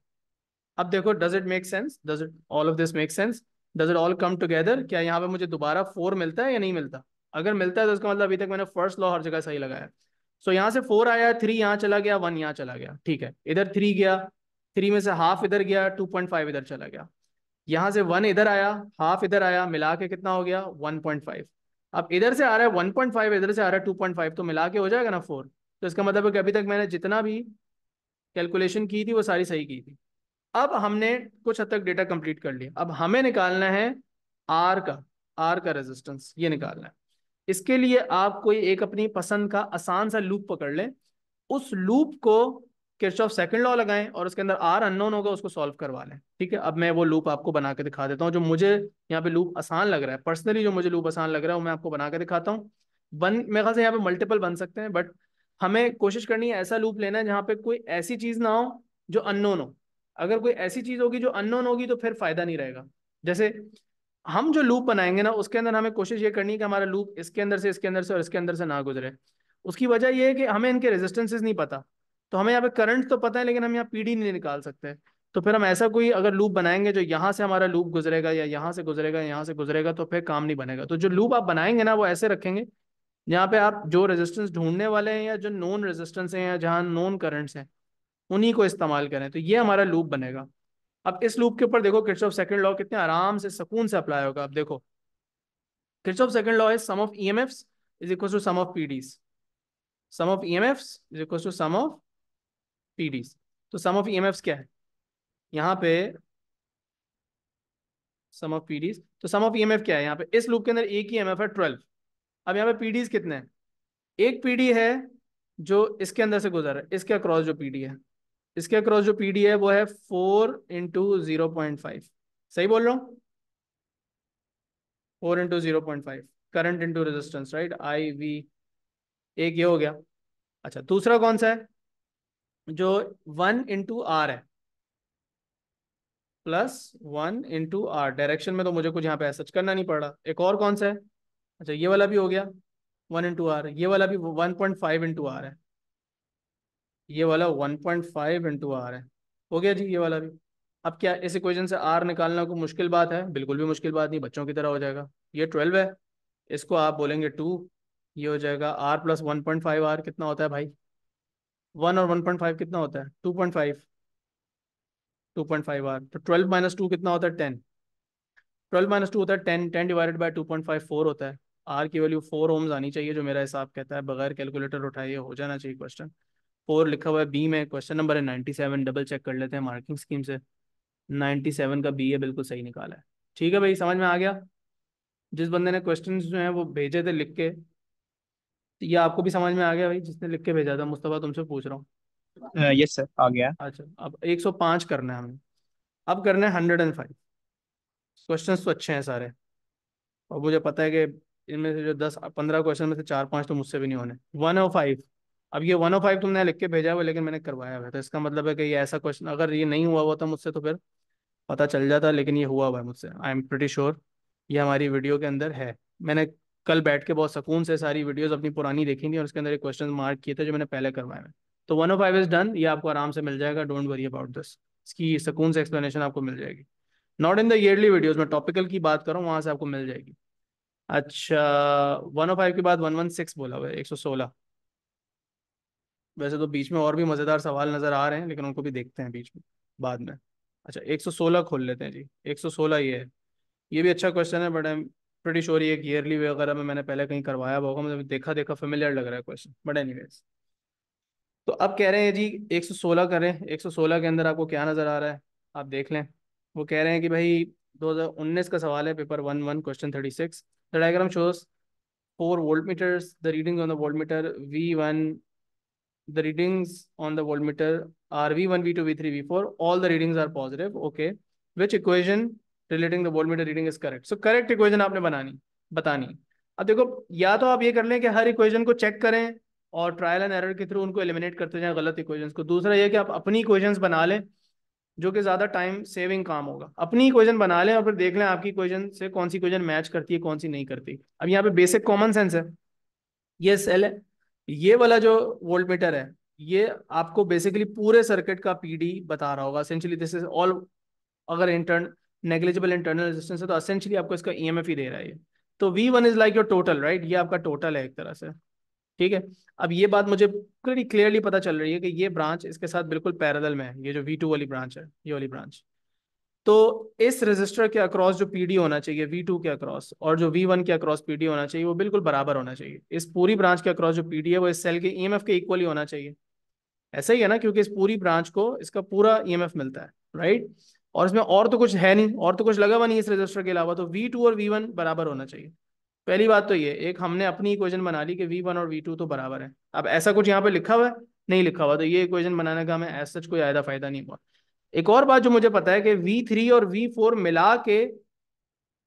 अब देखो, does it make sense, does it all of this make sense, does it all come together? क्या यहाँ पे मुझे दोबारा 4 मिलता है या नहीं मिलता? अगर मिलता है तो इसका मतलब अभी तक मैंने फर्स्ट लॉ हर जगह सही लगाया। सो यहाँ से 4 आया, 3 यहाँ चला गया, 1 यहाँ चला गया, ठीक है, इधर 3 गया, 3 में से हाफ इधर गया, 2.5 इधर चला गया, यहाँ से 1 इधर आया, हाफ इधर आया, मिला के कितना हो गया 1.5। अब इधर से आ रहा है 1.5, इधर से आ रहा है 2.5, तो मिला के हो जाएगा ना 4। तो इसका मतलब है कि अभी तक मैंने जितना भी कैलकुलेशन की थी वो सारी सही की थी। अब हमने कुछ हद तक डेटा कंप्लीट कर लिया, अब हमें निकालना है आर का, आर का रेजिस्टेंस ये निकालना है। इसके लिए आप कोई एक अपनी पसंद का आसान सा लूप पकड़ लें, उस लूप को किरचॉफ सेकंड लॉ लगाएं और उसके अंदर आर अननोन होगा उसको सॉल्व करवा लें। ठीक है, अब मैं वो लूप आपको बना के दिखा देता हूँ जो मुझे यहाँ पे लूप आसान लग रहा है, पर्सनली जो मुझे लूप आसान लग रहा है वो मैं आपको बना के दिखाता हूँ। मेरे ख्याल से यहाँ पे मल्टीपल बन सकते हैं, बट हमें कोशिश करनी है ऐसा लूप लेना है जहाँ पे कोई ऐसी चीज ना हो जो अननोन हो। अगर कोई ऐसी चीज होगी जो अननोन होगी तो फिर फायदा नहीं रहेगा। जैसे हम जो लूप बनाएंगे ना उसके अंदर हमें कोशिश ये करनी है कि हमारा लूप इसके अंदर से, इसके अंदर से और इसके अंदर से ना गुजरे। उसकी वजह यह है कि हमें इनके रेजिस्टेंसेस नहीं पता। तो हमें यहाँ पे करंट तो पता है लेकिन हम यहाँ पीडी नहीं निकाल सकते। तो फिर हम ऐसा कोई अगर लूप बनाएंगे जो यहाँ से हमारा लूप गुजरेगा या यहाँ से गुजरेगा या यहाँ से गुजरेगा तो फिर काम नहीं बनेगा। तो जो लूप आप बनाएंगे ना वो ऐसे रखेंगे जहाँ पे आप जो रेजिस्टेंस ढूंढने वाले हैं या जो नोन रेजिस्टेंस हैं या जहाँ नोन करंट्स हैं उन्हीं को इस्तेमाल करें, तो ये हमारा लूप बनेगा। अब इस लूप के ऊपर देखो किरचॉफ सेकंड लॉ कितने आराम से सुकून से अप्लाई होगा। अब देखो, Kirchhoff second law is sum of EMFs is equal to sum of PDs, sum of EMFs is equal to sum of PDs. तो सम ऑफ ईएमएफ्स क्या है यहाँ पे, सम ऑफ पीडीज, तो सम ऑफ ईएमएफ क्या है यहाँ पे, इस लूप के अंदर एक ही ईएमएफ है 12। अब यहाँ पे पीडीज कितने हैं, एक पीडी है जो इसके अंदर से गुजर रहा है, इसके अक्रॉस जो पीडी है, इसके अक्रॉस जो पीडी है वो है 4 × 0.5। सही बोल रहा हूँ, 4 × 0.5 current into resistance, right, I V. एक ये हो गया। अच्छा, दूसरा कौन सा है जो 1 × R है, +1 × R, डायरेक्शन में तो मुझे कुछ यहाँ पे सच करना नहीं पड़ रहा। एक और कौन सा है, अच्छा ये वाला भी हो गया 1 × R, ये वाला भी 1.5 × R है, ये वाला 1.5 × R है, हो गया जी ये वाला भी। अब क्या इस इक्वेशन से आर निकालना कोई मुश्किल बात है? बिल्कुल भी मुश्किल बात नहीं, बच्चों की तरह हो जाएगा। ये 12 है, इसको आप बोलेंगे 2, ये हो जाएगा आर प्लस 1.5 आर, कितना होता है भाई, 1 और 1.5 कितना होता है 2.5, 2.5 आर, तो 12 - 2 कितना होता है 10, 12 - 2 होता है 10, 10/2.5 4 होता है। आर की वैल्यू 4 ओम्स आनी चाहिए जो मेरा हिसाब कहता है, बगैर कैलकुलेटर उठाए हो जाना चाहिए क्वेश्चन। 4 लिखा हुआ है बी में, क्वेश्चन नंबर है 97, डबल चेक कर लेते हैं मार्किंग स्कीम से, 97 का बी है, बिल्कुल सही निकाला है। ठीक है भाई, समझ में आ गया? जिस बंदे ने क्वेश्चंस जो हैं वो भेजे थे लिख के, तो ये आपको भी समझ में आ गया भाई जिसने लिख के भेजा था? मुस्तफा तुमसे पूछ रहा हूँ। यस सर, आ गया। अच्छा, अब 105 करना है हमें, अब करना है 105। क्वेश्चंस तो अच्छे हैं सारे, और मुझे पता है कि इनमें से जो 10-15 क्वेश्चन में से 4-5 तो मुझसे भी नहीं होने। 105, अब ये 105 तुमने लिख के भेजा हुआ लेकिन मैंने करवाया हुआ है, तो इसका मतलब है कि ये ऐसा क्वेश्चन अगर ये नहीं हुआ हुआ था मुझसे तो फिर पता चल जाता, लेकिन ये हुआ हुआ है मुझसे, आई एम प्रिटी श्योर ये हमारी वीडियो के अंदर है। मैंने कल बैठ के बहुत सुकून से सारी वीडियोस अपनी पुरानी देखी थी और उसके अंदर एक क्वेश्चन मार्क किए थे जो मैंने पहले करवाए हैं। तो 105 इज डन, ये आपको आराम से मिल जाएगा, डोंट वरी अबाउट दिस, इसकी सुकून से एक्सप्लेनेशन आपको मिल जाएगी। Not in the yearly videos, मैं टॉपिकल की बात कर रहा हूँ, वहां से आपको मिल जाएगी। अच्छा, 105 के बाद 116 बोला हुआ है, 116। वैसे तो बीच में और भी मज़ेदार सवाल नज़र आ रहे हैं लेकिन उनको भी देखते हैं बीच में बाद में। अच्छा, 116 खोल लेते हैं जी, 116 ये है, ये भी अच्छा क्वेश्चन है, but I am pretty sure ये एक ईयरली वगैरह में मैंने पहले कहीं करवाया हुआ होगा, मुझे देखा देखा फेमिलियर लग रहा है क्वेश्चन, बट एनीवेज। तो अब कह रहे हैं जी 116 करें, 116 के अंदर आपको क्या नज़र आ रहा है आप देख लें। वो कह रहे हैं कि भाई 2019 का सवाल है, paper 1-1 question 36। The diagram shows 4 voltmeters, the readings on the voltmeter V1, the readings on the voltmeter are V1, V2, V3, V4. All the readings are positive. Okay. Which equation relating the voltmeter reading is correct? So correct equation आपने बतानी। अब देखो, या तो आप ये कर लें कि हर इक्वेशन को चेक करें और ट्रायल एंड एरर के थ्रू उनको एलिमिनेट करते जाएं गलत इक्वेशंस को। दूसरा ये कि आप अपनी इक्वेशंस बना लें जो कि ज्यादा टाइम सेविंग काम होगा। अपनी इक्वेशन बना लें और फिर देख लें आपकी इक्वेशन से कौन सी इक्वेशन मैच करती है कौन सी नहीं करती। अब यहाँ पे बेसिक कॉमन सेंस है, ये सेल है, ये वाला जो वोल्टमीटर है ये आपको बेसिकली पूरे सर्किट का पीडी बता रहा होगा। एसेंशियली दिस इज ऑल, अगर इंटर्न नेग्लिजिबल इंटरनल रेजिस्टेंस है तो एसेंशियली आपको इसका ईएमएफ ही दे रहा है ये। तो V1 is like your total, right, ये आपका टोटल है एक तरह से। ठीक है। अब ये बात मुझे pretty क्लियरली पता चल रही है कि ये ब्रांच इसके साथ बिल्कुल पैरेलल में है, ये जो V2 वाली ब्रांच है, ये वाली ब्रांच। तो इस रेजिस्टर के अक्रॉस जो पीडी होना चाहिए V2 के अक्रॉस, और जो V1 के अक्रॉस पीडी होना चाहिए, वो बिल्कुल बराबर होना चाहिए। इस पूरी ब्रांच के अक्रॉस जो पीडी है वो इस सेल के ईएमएफ के इक्वल ही होना चाहिए। ऐसा ही है ना, क्योंकि इस पूरी ब्रांच को इसका पूरा ईएमएफ मिलता है, राइट। और इसमें और तो कुछ है नहीं, और तो कुछ लगा हुआ नहीं इस रेजिस्टर के अलावा, तो V2 और V1 बराबर होना चाहिए। पहली बात तो ये एक हमने अपनी इक्वेशन बना ली कि V1 और V2 तो बराबर है। अब ऐसा कुछ यहाँ पे लिखा हुआ है, नहीं लिखा हुआ, तो ये इक्वेशन बनाने का हमें एज सच कोई ज्यादा फायदा नहीं हुआ। एक और बात जो मुझे पता है कि V3 और V4 मिला के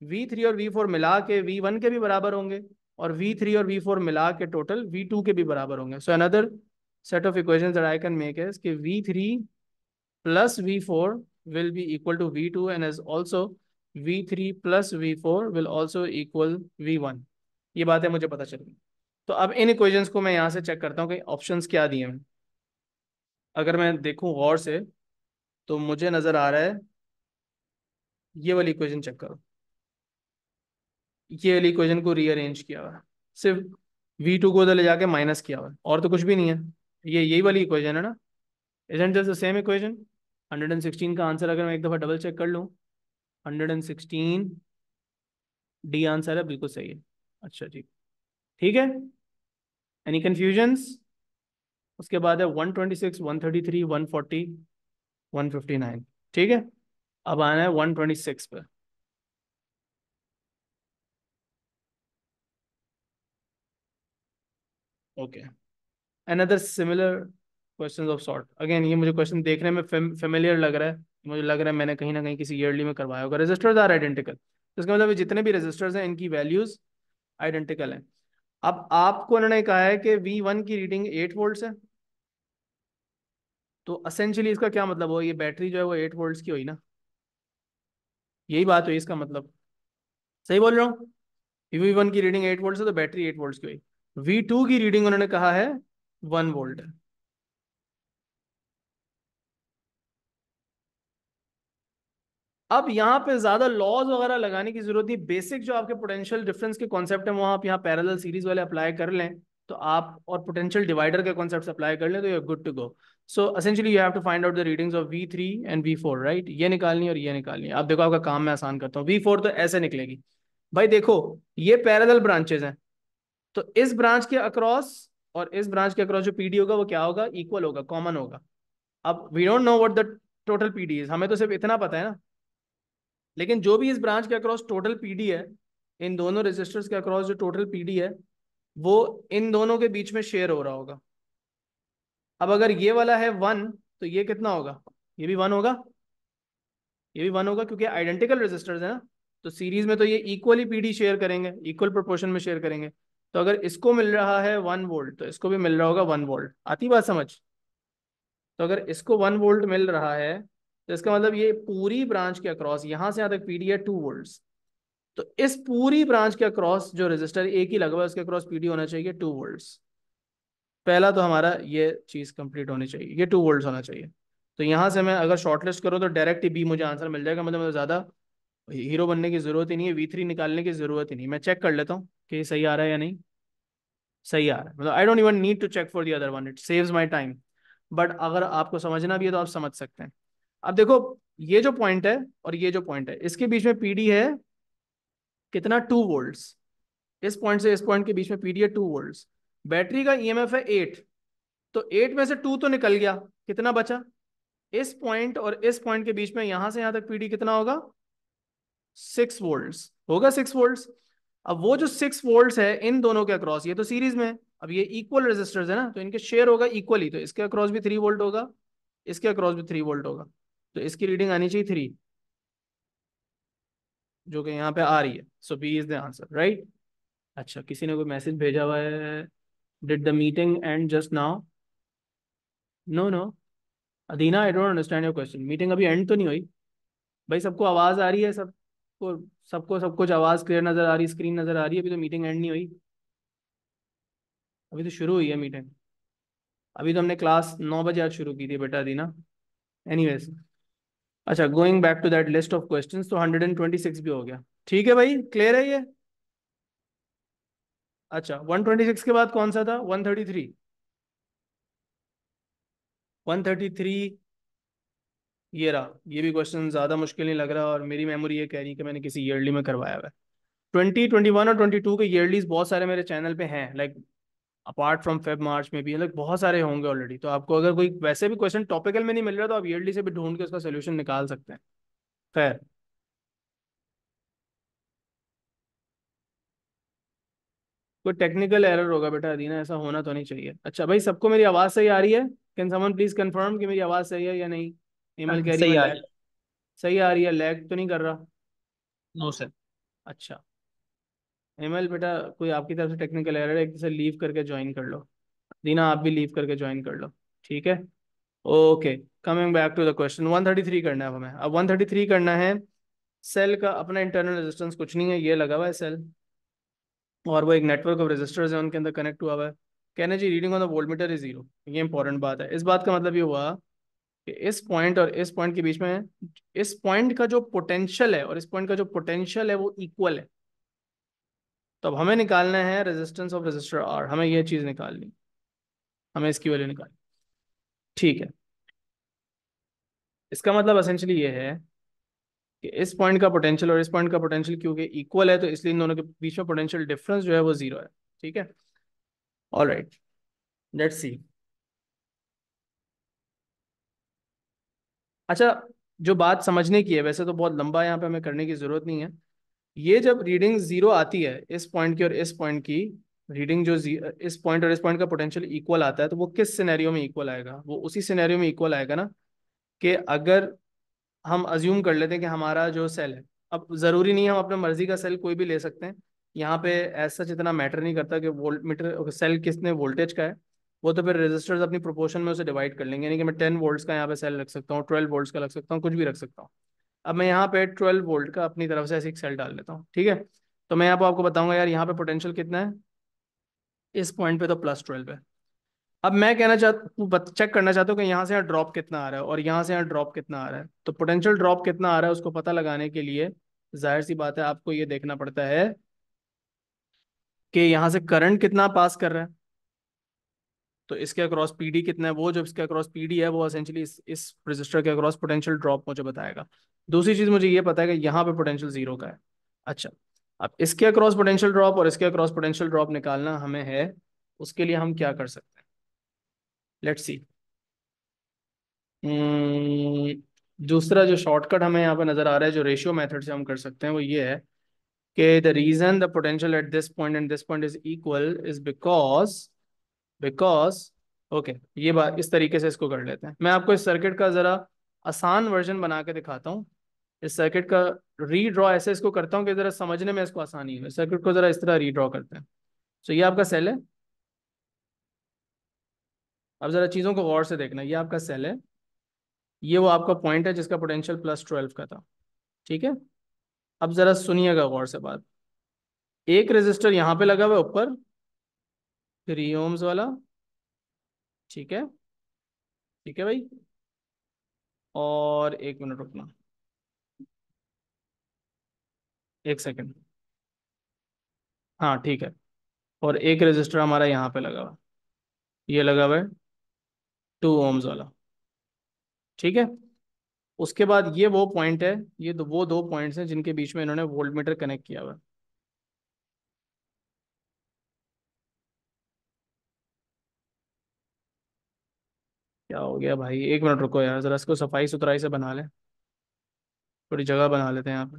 V1 के भी बराबर होंगे, और V3 और V4 मिला के टोटल V2 के भी बराबर होंगे। So another set of equations that I can make is कि V3 plus V4 will be equal to V2, and as also V3 plus V4 will also equal V1। ये बातें मुझे पता चल गई। तो अब इन इक्वेशंस को मैं यहाँ से चेक करता हूँ कि ऑप्शंस क्या दिए हैं। अगर मैं देखूँ गौर से तो मुझे नजर आ रहा है, ये वाली इक्वेशन चेक करो, ये वाली इक्वेशन को रीअरेंज किया हुआ है, सिर्फ V2 को उधर ले जाके माइनस किया हुआ है, और तो कुछ भी नहीं है। ये यही वाली इक्वेशन है ना, isn't this the same equation? 116 का आंसर अगर मैं एक दफा डबल चेक कर लूं, 116 डी आंसर है, बिल्कुल सही है। अच्छा जी, ठीक है। Any confusions? उसके बाद है 126, 133, 140, 159। ठीक है, अब आना है 126 पे। Okay, another similar question of sort. Again ये मुझे क्वेश्चन देखने में फेमिलियर लग रहा है, मुझे लग रहा है मैंने कहीं ना कहीं किसी ईयरली में करवाया होगा। रेजिस्टर्स आर आइडेंटिकल, तो इसका मतलब ये जितने भी रेजिस्टर्स हैं इनकी वैल्यूज आइडेंटिकल हैं। अब आपको उन्होंने कहा है कि V1 की रीडिंग 8 वोल्ट्स है, तो असेंशियली इसका क्या मतलब हो, ये बैटरी जो है वो 8 वोल्ट्स की हुई ना, यही बात हुई इसका मतलब। सही बोल रहा हूँ? V1 की रीडिंग 8 वोल्ट्स है तो बैटरी 8 वोल्ट्स की हुई। V2 की रीडिंग उन्होंने कहा है 1 वोल्ट है। अब यहाँ पे ज्यादा लॉज वगैरह लगाने की जरूरत नहीं, बेसिक जो आपके पोटेंशियल डिफरेंस के कॉन्सेप्ट है वो आप यहाँ पैरेलल सीरीज वाले अप्लाई कर लें तो आप, और पोटेंशियल डिवाइडर के कॉन्सेप्ट अप्लाई कर लें तो you are good to go. So essentially you have to find out the readings of V3 and V4, right. ये निकालनी है और ये निकालनी है। अब देखो आपका काम मैं आसान करता हूँ। V4 तो ऐसे निकलेगी भाई, देखो ये पैरेलल ब्रांचेस हैं, तो इस ब्रांच के अक्रॉस और इस ब्रांच के अक्रॉस जो पीडी होगा वो क्या होगा, इक्वल होगा, कॉमन होगा। अब we don't know what the total PD is, हमें तो सिर्फ इतना पता है ना, लेकिन जो भी इस ब्रांच के अक्रॉस टोटल पीडी है, इन दोनों रेजिस्टर्स के अक्रॉस जो टोटल पीडी है वो इन दोनों के बीच में शेयर हो रहा होगा। अब अगर ये वाला है 1 तो ये कितना होगा, ये भी 1 होगा, ये भी 1 होगा, क्योंकि आइडेंटिकल रेजिस्टर्स है ना, तो सीरीज में तो ये इक्वली पीडी शेयर करेंगे, इक्वल प्रोपोर्शन में शेयर करेंगे। तो अगर इसको मिल रहा है 1 वोल्ट तो इसको भी मिल रहा होगा 1 वोल्ट। आती बात समझ? तो अगर इसको 1 वोल्ट मिल रहा है तो इसका मतलब ये पूरी ब्रांच के अक्रॉस यहां से यहां तक पीडी है 2 वोल्ट्स। तो इस पूरी ब्रांच के अक्रॉस जो रेजिस्टर एक ही लगा हुआ है उसके अक्रॉस पीडी होना चाहिए 2 वोल्ट्स। पहला तो हमारा ये चीज कंप्लीट होनी चाहिए, ये 2 वोल्ट्स होना चाहिए। तो यहाँ से मैं अगर शॉर्टलिस्ट करूँ तो डायरेक्ट ही बी मुझे आंसर मिल जाएगा, मतलब ज्यादा हीरो बनने की जरूरत ही नहीं है, V3 निकालने की जरूरत ही नहीं। मैं चेक कर लेता हूँ कि ये सही आ रहा है या नहीं। सही आ रहा है, मतलब I don't even need to check for the other one, it saves my time. But अगर आपको समझना भी है तो आप समझ सकते हैं। अब देखो, ये जो पॉइंट है और ये जो पॉइंट है इसके बीच में पीडी है कितना, 2 वोल्ट्स। इस पॉइंट से इस पॉइंट के बीच में पीडी है 2 वोल्ट्स। बैटरी का ईएमएफ है 8, तो 8 में से 2 तो निकल गया, कितना बचा, इस पॉइंट और इस पॉइंट के बीच में यहां से यहां तक पीडी कितना होगा, 6 वोल्ट्स होगा, 6 वोल्ट्स। अब वो जो 6 वोल्ट्स है इन दोनों के अक्रॉस, ये तो सीरीज में है, अब ये इक्वल रेजिस्टर्स है ना, तो इनके शेयर होगा इक्वली, तो इसके अक्रॉस भी 3 वोल्ट होगा, इसके अक्रॉस भी 3 वोल्ट होगा। तो इसकी रीडिंग आनी चाहिए 3, जो कि यहाँ पे आ रही है। So B is the answer, right. अच्छा, किसी ने कोई मैसेज भेजा हुआ है, did the meeting end just now? No no, Adina, I don't understand your question. Meeting अभी एंड तो नहीं हुई भाई, सबको आवाज आ रही है, सबको सबको सब कुछ आवाज क्लियर नजर आ रही, स्क्रीन नजर आ रही है, अभी तो मीटिंग एंड नहीं हुई, अभी तो शुरू हुई है मीटिंग। अभी तो हमने क्लास 9 बजे आज शुरू की थी बेटा दीना। एनीवेज, अच्छा going back to that list of questions, तो 126 भी हो गया। ठीक है भाई, क्लियर है ये? अच्छा 126 के बाद कौन सा था? 133। 133 ये रहा। ये भी क्वेश्चन ज़्यादा मुश्किल नहीं लग रहा, और मेरी मेमोरी ये कह रही है कि मैंने किसी ईयरली में करवाया हुआ है। 2021 और 22 के ईयरलीज बहुत सारे मेरे चैनल पे हैं, like apart from Feb March में भी, लाइक बहुत सारे होंगे ऑलरेडी। तो आपको अगर कोई वैसे भी क्वेश्चन टॉपिकल में नहीं मिल रहा तो आप ईयरली से भी ढूंढ के उसका सोल्यूशन निकाल सकते हैं। खैर, कोई टेक्निकल एरर होगा बेटा अदीना, ऐसा होना तो नहीं चाहिए। अच्छा भाई, सबको मेरी आवाज़ सही आ रही है? कैन समवन प्लीज कंफर्म कि मेरी आवाज़ सही है या नहीं? ईमेल कह रही मैं सही आ रही लैग। है। सही आ रही है, लैग तो नहीं कर रहा? No sir. अच्छा, ईमेल बेटा कोई आपकी तरफ से टेक्निकल एरर है, एक से लीव करके ज्वाइन कर लो। दीना आप भी लीव करके ज्वाइन कर लो। ठीक है, okay. Coming back to the question, 133 करना है हमें। अब 133 करना है। सेल का अपना इंटरनल रेजिस्टेंस कुछ नहीं है, ये लगा हुआ है सेल, और वो एक नेटवर्क ऑफ रेजिस्टर्स है, उनके अंदर कनेक्ट हुआ हुआ है। कहने जी reading on the voltmeter is zero, ये इंपॉर्टेंट बात है। इस बात का मतलब ये हुआ कि इस पॉइंट और इस पॉइंट के बीच में, इस पॉइंट का जो पोटेंशियल है और इस पॉइंट का जो पोटेंशियल है वो इक्वल है। तो अब हमें निकालना है रेजिस्टेंस ऑफ रेजिस्टर आर, हमें ये चीज निकालनी, हमें इसकी वैल्यू निकालनी। ठीक है, इसका मतलब असेंशली ये है कि इस पॉइंट का पोटेंशियल और इस पॉइंट का पोटेंशियल क्योंकि इक्वल है, तो इसलिए इन दोनों के बीच में पोटेंशियल डिफरेंस जो है वो जीरो है। ठीक है, ऑल राइट, लेट्स सी। अच्छा, जो बात समझने की है, वैसे तो बहुत लंबा यहाँ पे हमें करने की जरूरत नहीं है। ये जब रीडिंग जीरो आती है इस पॉइंट की और इस पॉइंट की, रीडिंग जो इस पॉइंट और इस पॉइंट का पोटेंशियल इक्वल आता है, तो वो किस सिनेरियो में इक्वल आएगा? वो उसी सिनेरियो में इक्वल आएगा ना, कि अगर हम अज्यूम कर लेते हैं कि हमारा जो सेल है, अब ज़रूरी नहीं है हम अपने मर्जी का सेल कोई भी ले सकते हैं। यहाँ पे ऐसा इतना मैटर नहीं करता कि वोल्ट मीटर सेल कितने वोल्टेज का है। वो तो फिर रेजिस्टर्स अपनी प्रोपोर्शन में उसे डिवाइड कर लेंगे, यानी कि मैं 10 वोल्ट्स का यहाँ पे सेल रख सकता हूँ, 12 वोल्ट्स का रख सकता हूँ, कुछ भी रख सकता हूँ। अब मैं यहाँ पे 12 वोल्ट का अपनी तरफ से ऐसे एक सेल डाल लेता हूँ। ठीक है, तो मैं यहाँ पे आपको बताऊंगा यार यहाँ पे पोटेंशियल कितना है। इस पॉइंट पे तो +12 है। अब मैं कहना चाहता, चेक करना चाहता हूँ कि यहाँ से यहाँ ड्रॉप कितना आ रहा है और यहाँ से यहाँ ड्रॉप कितना आ रहा है। तो पोटेंशियल ड्रॉप कितना आ रहा है उसको पता लगाने के लिए जाहिर सी बात है आपको ये देखना पड़ता है कि यहाँ से करंट कितना पास कर रहा है, तो इसके अक्रॉस पीडी कितना है। वो जो इसके अक्रॉस पीडी है वो एसेंशियली इस रजिस्टर के अक्रॉस पोटेंशियल ड्रॉप मुझे बताएगा। दूसरी चीज मुझे ये पता है कि यहाँ पे पोटेंशियल जीरो का है। अच्छा, अब इसके अक्रॉस पोटेंशियल ड्रॉप और इसके अक्रॉस पोटेंशियल ड्रॉप निकालना हमें है। उसके लिए हम क्या कर सकते हैं, लेट्स सी। दूसरा जो शॉर्टकट हमें यहाँ पर नजर आ रहा है, जो रेशियो मेथड से हम कर सकते हैं, वो ये है कि the reason the potential at this point and this point is equal is because, because okay, ये बात इस तरीके से इसको कर लेते हैं। मैं आपको इस सर्किट का जरा आसान वर्जन बना के दिखाता हूँ। इस सर्किट का रीड्रॉ ऐसे इसको करता हूँ कि जरा समझने में इसको आसानी है। सर्किट को जरा इस तरह रीड्रॉ करते हैं। तो ये आपका सेल है। अब जरा चीज़ों को गौर से देखना, ये आपका सेल है, ये वो आपका पॉइंट है जिसका पोटेंशियल +12 का था। ठीक है, अब जरा सुनिएगा गौर से बात। एक रेजिस्टर यहाँ पे लगा हुआ है ऊपर, 3 ओम्स वाला। ठीक है, ठीक है भाई, और 1 मिनट रुकना, 1 सेकंड। हाँ ठीक है, और एक रेजिस्टर हमारा यहाँ पे लगा हुआ है, ये लगा हुआ है 2 ओम्स वाला। ठीक है, उसके बाद ये वो पॉइंट है, ये वो दो पॉइंट्स हैं जिनके बीच में इन्होंने वोल्टमीटर कनेक्ट किया हुआ है। क्या हो गया भाई, 1 मिनट रुको यार, जरा इसको सफाई सुथराई से बना ले, थोड़ी जगह बना लेते हैं यहाँ पे।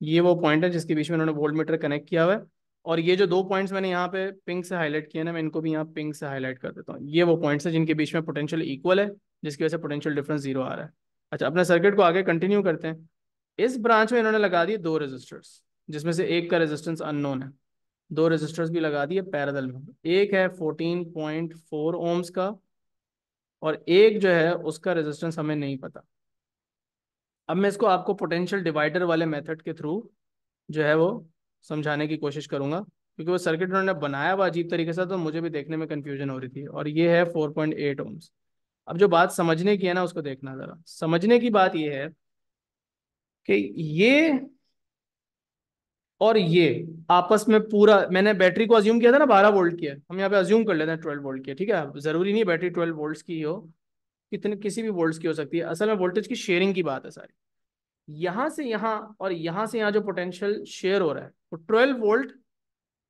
ये वो पॉइंट है जिसके बीच में इन्होंने वोल्ट मीटर कनेक्ट किया हुआ है। और ये जो दो पॉइंट्स मैंने यहाँ पे पिंक से हाईलाइट किए ना, मैं इनको भी यहाँ पिंक से हाईलाइट कर देता हूँ। ये वो पॉइंट्स हैं जिनके बीच में पोटेंशियल इक्वल है, जिसकी वजह से पोटेंशियल डिफरेंस जीरो आ रहा है। अच्छा, अपने सर्किट को आगे कंटिन्यू करते हैं। इस ब्रांच में इन्होंने लगा दिए दो रेजिस्टर्स, जिसमें से एक का रेजिस्टेंस अननोन है। दो रेजिस्टर्स भी लगा दिए पैरेलल में, एक है 14.4 ओम्स का, और एक जो है उसका रेजिस्टेंस हमें नहीं पता। अब मैं इसको आपको पोटेंशियल डिवाइडर वाले मेथड के थ्रू जो है वो समझाने की कोशिश करूंगा। क्योंकि वो सर्किट उन्होंने बनाया हुआ अजीब तरीके से, तो मुझे भी देखने में कंफ्यूजन हो रही थी। और ये है 4.8 ओम्स। अब जो बात समझने की है ना, उसको देखना जरा। समझने की बात ये है कि ये और ये आपस में पूरा, मैंने बैटरी को अज्यूम किया था ना 12 वोल्ट की है, हम यहाँ पे अज्यूम कर लेते हैं 12 वोल्ट की है, ठीक है। जरूरी नहीं बैटरी 12 वोल्ट्स की ही हो, कितने किसी भी वोल्ट्स की हो सकती है। असल में वोल्टेज की शेयरिंग की बात है सारी। यहां से यहां और यहां से यहां जो पोटेंशियल शेयर हो रहा है वो 12 वोल्ट।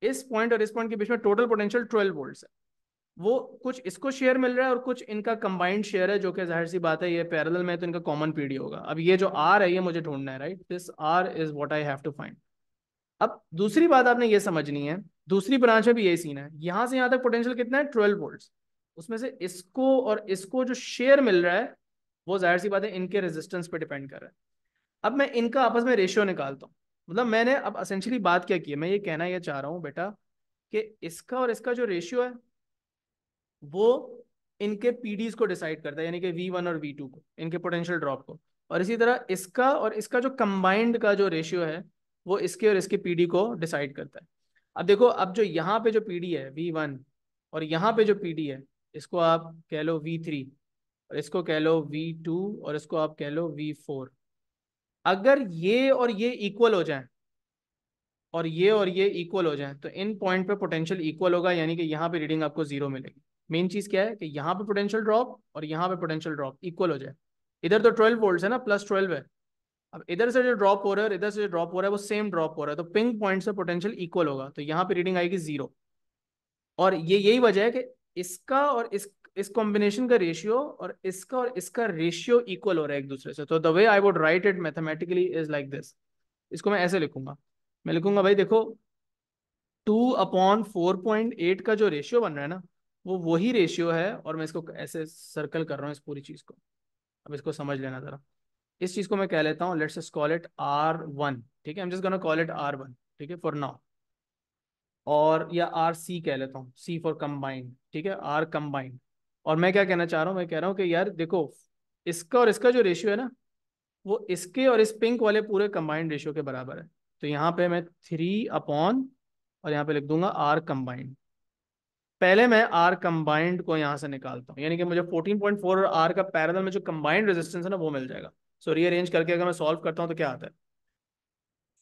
इस पॉइंट और इस पॉइंट के बीच में टोटल पोटेंशियल 12 वोल्ट्स है। वो कुछ इसको शेयर मिल रहा है और कुछ इनका कंबाइंड शेयर है, जो कि जाहिर सी बात है ये पैरेलल में है, तो इनका कॉमन पीडी होगा। अब ये जो आर है ये मुझे ढूंढना है, right. This R is what I have to find. अब दूसरी बात आपने ये समझनी है, दूसरी ब्रांच में भी यही सीन है। यहां से यहां तक पोटेंशियल कितना है, 12 वोल्ट्स। उसमें से इसको और इसको जो शेयर मिल रहा है वो जाहिर सी बात है इनके रेजिस्टेंस पे डिपेंड कर रहा है। अब मैं इनका आपस में रेशियो निकालता हूँ। मतलब मैंने अब असेंशियली बात क्या की है, मैं ये कहना ये चाह रहा हूँ बेटा कि इसका और इसका जो रेशियो है वो इनके पीडीज को डिसाइड करता है, यानी कि V1 और V2 को, इनके पोटेंशियल ड्रॉप को। और इसी तरह इसका और इसका जो कंबाइंड का जो रेशियो है वो इसके और इसके पीडी को डिसाइड करता है। अब देखो, अब जो यहाँ पे जो पीडी है V1 और यहाँ पे जो पीडी है, इसको आप कह लो V3 और इसको कह लो V2 और इसको आप कह लो V4। अगर ये और ये इक्वल हो जाए और ये इक्वल हो जाए तो इन पॉइंट पे पोटेंशियल इक्वल होगा, यानी कि यहाँ पे रीडिंग आपको जीरो मिलेगी। मेन चीज क्या है कि यहाँ पे पोटेंशियल ड्रॉप और यहाँ पे पोटेंशियल ड्रॉप इक्वल हो जाए। इधर तो 12 वोल्ट है ना, +12 है। अब इधर से जो ड्रॉप हो रहा है और इधर से जो ड्रॉप हो रहा है वो सेम ड्रॉप हो रहा है, तो पिंक पॉइंट से पोटेंशियल इक्वल होगा, तो यहाँ पे रीडिंग आएगी जीरो। और ये यही वजह है कि इसका और इस कॉम्बिनेशन का रेशियो और इसका रेशियो इक्वल हो रहा है एक दूसरे से। तो the way I would write it mathematically is like this. इसको मैं ऐसे लिखूंगा, मैं लिखूंगा भाई देखो, 2/4.8 का जो रेशियो बन रहा है ना, वो वही रेशियो है। और मैं इसको ऐसे सर्कल कर रहा हूँ इस पूरी चीज को। अब इसको समझ लेना जरा। इस चीज को मैं कह लेता हूँ, let's just call it R1, ठीक है। आई am just gonna call it R1, ठीक है, फॉर नाउ। और या RC कह लेता हूँ, C फॉर कंबाइंड, ठीक है, R कंबाइंड। और मैं क्या कहना चाह रहा हूँ, मैं कह रहा हूँ कि यार देखो, इसका और इसका जो रेशियो है ना, वो इसके और इस पिंक वाले पूरे कंबाइंड रेशियो के बराबर है। तो यहाँ पे मैं 3 और यहाँ पे लिख दूंगा R कंबाइंड। पहले मैं आर कंबाइंड को यहां से निकालता हूँ, यानी कि मुझे 14.4 और आर का पैरेलल में जो कंबाइंड रेजिस्टेंस है ना वो मिल जाएगा। सो रीअरेंज करके अगर मैं सॉल्व करता हूँ तो क्या आता है,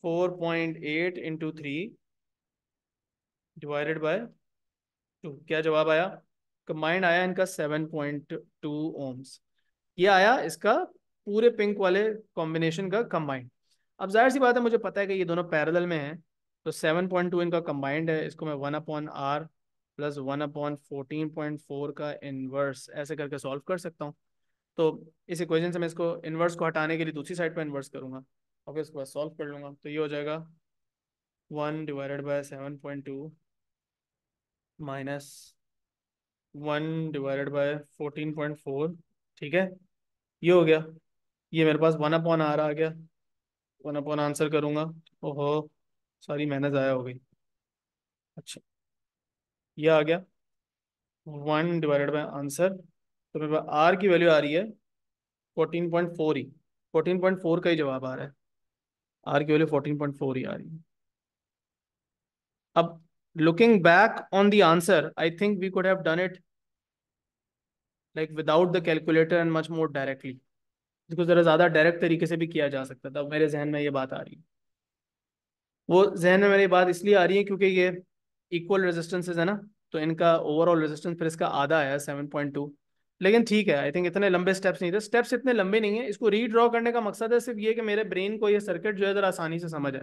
4.8 × 3 डिवाइडेड बाय 2। क्या जवाब आया, कंबाइंड आया इनका 7.2 ओम्स। ये आया इसका पूरे पिंक वाले कॉम्बिनेशन का कंबाइंड। अब जाहिर सी बात है, मुझे पता है कि ये दोनों पैरेलल में हैं, तो 7.2 इनका कंबाइंड है। इसको मैं 1/R प्लस 1/14.4 का इनवर्स ऐसे करके सॉल्व कर सकता हूँ। तो इस इक्वेशन से मैं इसको इनवर्स को हटाने के लिए दूसरी साइड पर इन्वर्स करूंगा और फिर उसके बाद सॉल्व कर लूंगा। तो ये हो जाएगा 1/7.2 माइनस 1/14.4, ठीक है। ये हो गया, ये मेरे पास 1/R आ गया। 1/ आंसर करूंगा। ओहो, सारी मेहनत ज़ाया हो गई। अच्छा, ये आ गया 1/आंसर। तो मेरे पास आर की वैल्यू आ रही है 14.4 ही, 14.4 का ही जवाब आ रहा है। आर की वैल्यू 14.4 ही आ रही है। अब looking back on the answer, I think we could have done it like without the calculator and much more directly. इसको ज़रा ज़्यादा डायरेक्ट तरीके से भी किया जा सकता था। अब मेरे जहन में ये बात आ रही है, वो जहन में मेरी बात इसलिए आ रही है क्योंकि ये इक्वल रेजिस्टेंसेस है ना, तो इनका ओवरऑल रेजिस्टेंस फिर इसका आधा आया 7.2। लेकिन ठीक है, आई थिंक इतने लंबे स्टेप्स नहीं थे, स्टेप्स इतने लंबे नहीं है। इसको रीड्रॉ करने का मकसद है सिर्फ ये कि मेरे ब्रेन को ये सर्किट जो है जरा आसानी से समझ आए।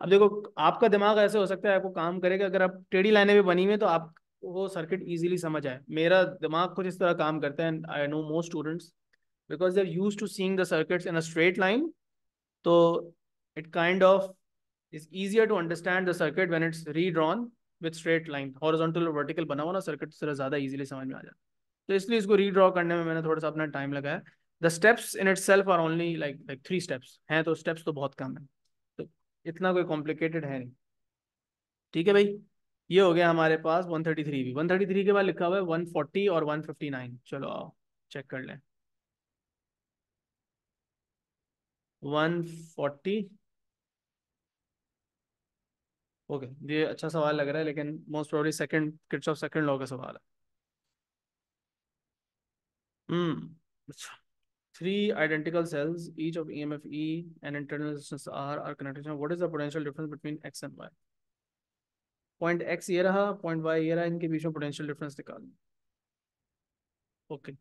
अब देखो, आपका दिमाग ऐसे हो सकता है आपको काम करेगा, अगर आप टेढ़ी लाइनें भी बनी हुई है तो आप वो सर्किट इजीली समझ आए। मेरा दिमाग कुछ इस तरह काम करता है, I know most students because they are used to seeing the circuits in a straight line. तो it kind of is easier to understand the circuit when it's redrawn with straight line। horizontal और vertical बना हुआ ना circuit, थोड़ा ज़्यादा easily समझ में आ जाता है। तो इसलिए इसको रीड्रॉ करने में मैंने थोड़ा सा अपना टाइम लगाया। The steps in itself are only like 3 steps हैं, तो स्टेप्स तो बहुत कम है, तो इतना कोई कॉम्प्लिकेटेड है नहीं। ठीक है भाई, ये हो गया हमारे पास 133 भी। 133 के बाद लिखा हुआ है 140 और 159। चलो आओ चेक कर लें। 140 ओके, ये अच्छा सवाल लग रहा है, लेकिन most probably second Kirchhoff second law का सवाल है। अच्छा। Three identical cells, each of EMF E and internal resistance R are connected. Now, what is the potential difference between X and Y? Point X ये रहा, point Y ये रहा, इनके बीच में पोटेंशियल डिफरेंस निकालना। ओके।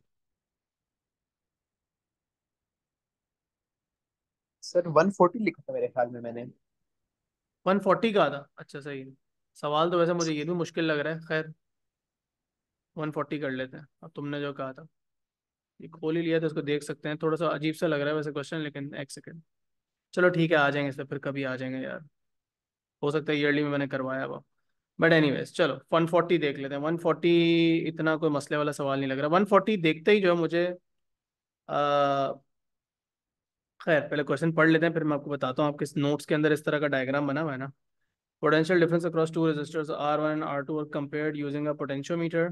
सर 140 लिखा था मेरे ख्याल में मैंने। 140 का था, अच्छा सही है। सवाल तो वैसे मुझे ये भी मुश्किल लग रहा है, खैर 140 कर लेते हैं। अब तुमने जो कहा था, ये खोल ही लिया तो इसको देख सकते हैं। थोड़ा सा अजीब सा लग रहा है वैसे क्वेश्चन, लेकिन एक सेकेंड। चलो ठीक है, आ जाएंगे इस पर, फिर कभी आ जाएंगे यार। हो सकता है ईयरली में मैंने करवाया हुआ। बट एनीवेज चलो 140 देख लेते हैं। 140 इतना कोई मसले वाला सवाल नहीं लग रहा। 140 देखते ही जो है मुझे आ, खैर पहले क्वेश्चन पढ़ लेते हैं, फिर मैं आपको बताता हूँ। आपके नोट्स के अंदर इस तरह का डायग्राम बना हुआ है ना। Potential difference across two resistors R1 and R2 are compared using a potentiometer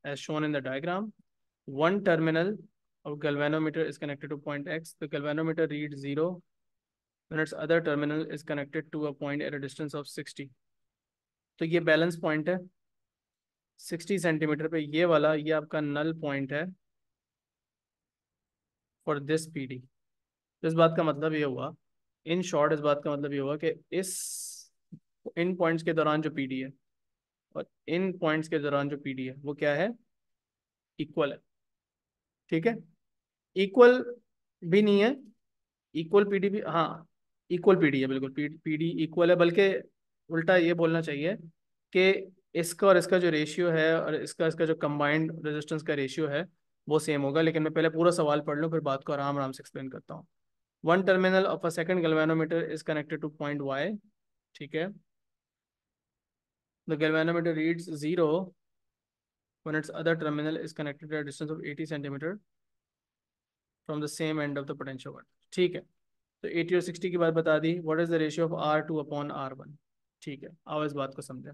as shown in the diagram. One terminal of galvanometer is connected to point X. The galvanometer reads 0 when its other terminal is connected to a point at a distance of 60. तो ये balance point है 60 centimetre पे। ये वाला ये आपका null point है for this PD. तो इस बात का मतलब ये हुआ, इन शॉर्ट इस बात का मतलब ये हुआ कि इस इन पॉइंट्स के दौरान जो पीडी है और इन पॉइंट्स के दौरान जो पीडी है वो क्या है, इक्वल है। ठीक है, इक्वल भी नहीं है, इक्वल पीडी भी, हाँ इक्वल पीडी है बिल्कुल। पीडी इक्वल है, बल्कि उल्टा ये बोलना चाहिए कि इसका और इसका जो रेशियो है और इसका इसका जो कंबाइंड रेजिस्टेंस का रेशियो है वो सेम होगा। लेकिन मैं पहले पूरा सवाल पढ़ लूँ, फिर बात को आराम आराम से एक्सप्लेन करता हूँ। One terminal of a second galvanometer is connected to point Y. ठीक है, the galvanometer reads 0 when its other terminal is connected at a distance of 80 centimeter from the same end of the potentiometer. ठीक है, तो 80 और 60 की बात बता दी। What is the ratio of R2/R1? ठीक है, आओ इस बात को समझें।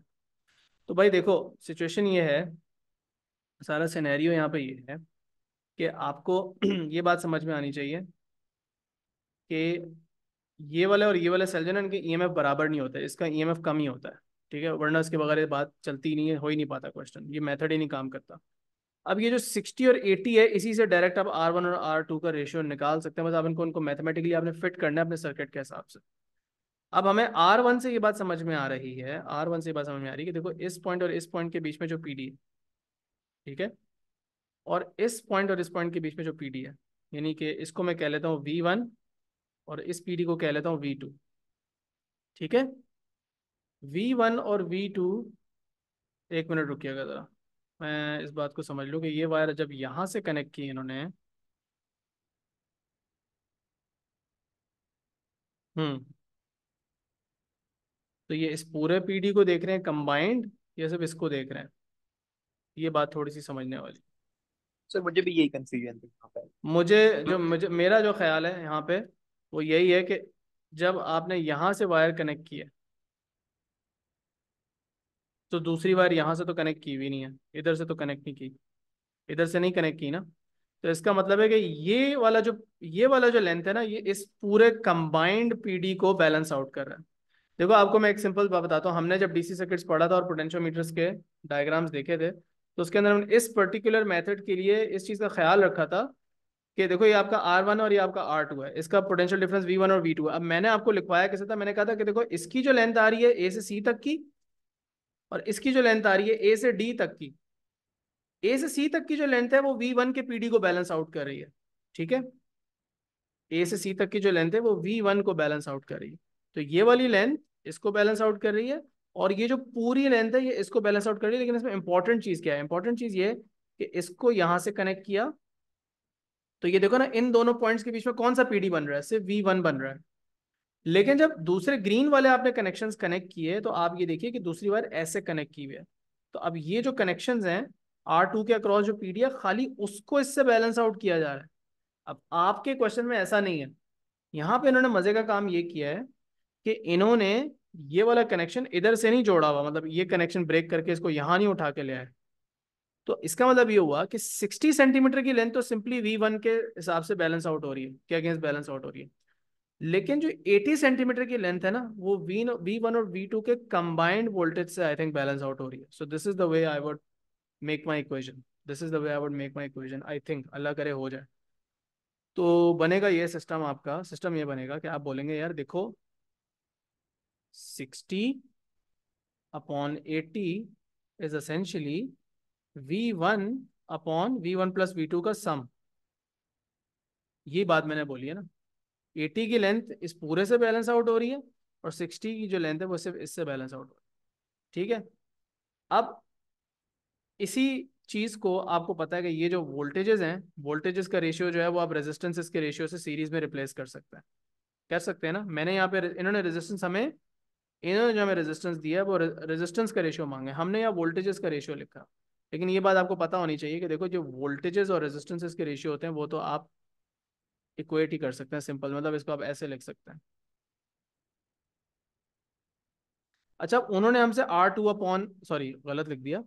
तो भाई देखो, सिचुएशन ये है, सारा सिनेरियो यहाँ पे ये है कि आपको ये बात समझ में आनी चाहिए कि ये वाले और ये वाले सेल जो है ना, इनके ईएमएफ बराबर नहीं होता है, इसका ईएमएफ कम ही होता है। ठीक है, वरना इसके बगैर ये बात चलती ही नहीं है, हो ही नहीं पाता क्वेश्चन, ये मेथड ही नहीं काम करता। अब ये जो 60 और 80 है, इसी से डायरेक्ट आप R1 और R2 का रेशियो निकाल सकते हैं। बस आप इनको उनको मैथमेटिकली आपने फिट करना है अपने सर्किट के हिसाब से। अब हमें R1 से ये बात समझ में आ रही है, R1 से ये बात समझ में आ रही है कि देखो इस पॉइंट और इस पॉइंट के बीच में जो पीडी है, ठीक है, और इस पॉइंट और इस पॉइंट के बीच में जो पीडी है, यानी कि इसको मैं कह लेता हूँ V1 और इस पीडी को कह लेता हूँ V2। ठीक है, V1 और V2, एक मिनट रुकिएगा ज़रा, मैं इस बात को समझ लूँ कि ये वायर जब यहाँ से कनेक्ट की इन्होंने, हम्म, तो ये इस पूरे पीडी को देख रहे हैं कंबाइंड, ये सब इसको देख रहे हैं। ये बात थोड़ी सी समझने वाली। सर मुझे भी यही कंफ्यूजन थी यहाँ पे। मुझे मेरा जो ख्याल है यहाँ पे वो यही है कि जब आपने यहाँ से वायर कनेक्ट किया तो दूसरी वायर यहाँ से तो कनेक्ट की हुई नहीं है, इधर से तो कनेक्ट नहीं की, इधर से नहीं कनेक्ट की ना। तो इसका मतलब है कि ये वाला जो लेंथ है ना, ये इस पूरे कंबाइंड पीडी को बैलेंस आउट कर रहा है। देखो आपको मैं एक सिंपल बात बताता हूँ, हमने जब डीसी सर्किट्स पढ़ा था और पोटेंशियोमीटर्स के डायग्राम्स देखे थे, तो उसके अंदर हमने इस पर्टिकुलर मेथड के लिए इस चीज़ का ख्याल रखा था कि देखो ये आपका R1 और ये आपका R2 है, इसका पोटेंशियल डिफरेंस V1 और V2 है। अब मैंने आपको लिखवाया कैसे था, मैंने कहा था कि देखो इसकी जो लेंथ आ रही है A से C तक की, और इसकी जो लेंथ आ रही है A से D तक की, A से C तक की जो लेंथ है वो V1 के पीडी को बैलेंस आउट कर रही है। ठीक है, A से C तक की जो लेंथ है वो V1 को बैलेंस आउट कर रही है। तो ये वाली लेंथ इसको बैलेंस आउट कर रही है, और ये जो पूरी लेंथ है ये इसको बैलेंस आउट कर रही है। लेकिन इसमें इंपॉर्टेंट चीज क्या है, इंपॉर्टेंट चीज ये है कि इसको यहां से कनेक्ट किया, तो ये देखो ना इन दोनों पॉइंट्स के बीच में कौन सा पीडी बन रहा है, सिर्फ V1 बन रहा है। लेकिन जब दूसरे ग्रीन वाले आपने कनेक्शंस कनेक्ट किए, तो आप ये देखिए कि दूसरी बार ऐसे कनेक्ट की हुई है। तो अब ये जो कनेक्शंस हैं R2 के अक्रॉस जो पीडी है, खाली उसको इससे बैलेंस आउट किया जा रहा है। अब आपके क्वेश्चन में ऐसा नहीं है, यहाँ पे इन्होंने मजे का काम ये किया है कि इन्होंने ये वाला कनेक्शन इधर से नहीं जोड़ा हुआ, मतलब ये कनेक्शन ब्रेक करके इसको यहाँ नहीं उठा के ले आए। तो इसका मतलब ये हुआ कि 60 सेंटीमीटर की लेंथ तो सिंपली V1 के हिसाब से बैलेंस आउट हो रही है, के अगेंस्ट बैलेंस आउट हो रही है। लेकिन जो 80 सेंटीमीटर की लेंथ है ना, वो V1 और V2 के कंबाइंड वोल्टेज से आई थिंक बैलेंस आउट हो रही है. So this is the way I would make my equation. This is the way I would make my equation. I think अल्लाह करे हो जाए. तो बनेगा ये सिस्टम, आपका सिस्टम ये बनेगा कि आप बोलेंगे यार देखो 60/80 is essentially V1/V1 plus V2 का सम. ये बात मैंने बोली है ना. 80 की लेंथ इस पूरे से बैलेंस आउट हो रही है, और 60 की जो लेंथ है वो सिर्फ इससे बैलेंस आउट हो रही है. ठीक है. अब इसी चीज को आपको पता है कि ये जो वोल्टेजेस हैं, वोल्टेजेस का रेशियो जो है वो आप रेजिस्टेंसेस के रेशियो से सीरीज में रिप्लेस कर सकते हैं. कर सकते हैं ना. मैंने यहाँ पे इन्होंने जो हमें रेजिस्टेंस दिया है वो रेजिस्टेंस का रेशियो मांगे, हमने यहाँ वोल्टेजेस का रेशियो लिखा. लेकिन ये बात आपको पता होनी चाहिए कि देखो जो वोल्टेजेस और रेजिस्टेंसेस के रेशियो होते हैं वो तो आप इक्वेट ही कर सकते हैं. सिंपल, मतलब इसको आप ऐसे लिख सकते हैं. अच्छा, उन्होंने हमसे R2 अपॉन, सॉरी गलत लिख दिया,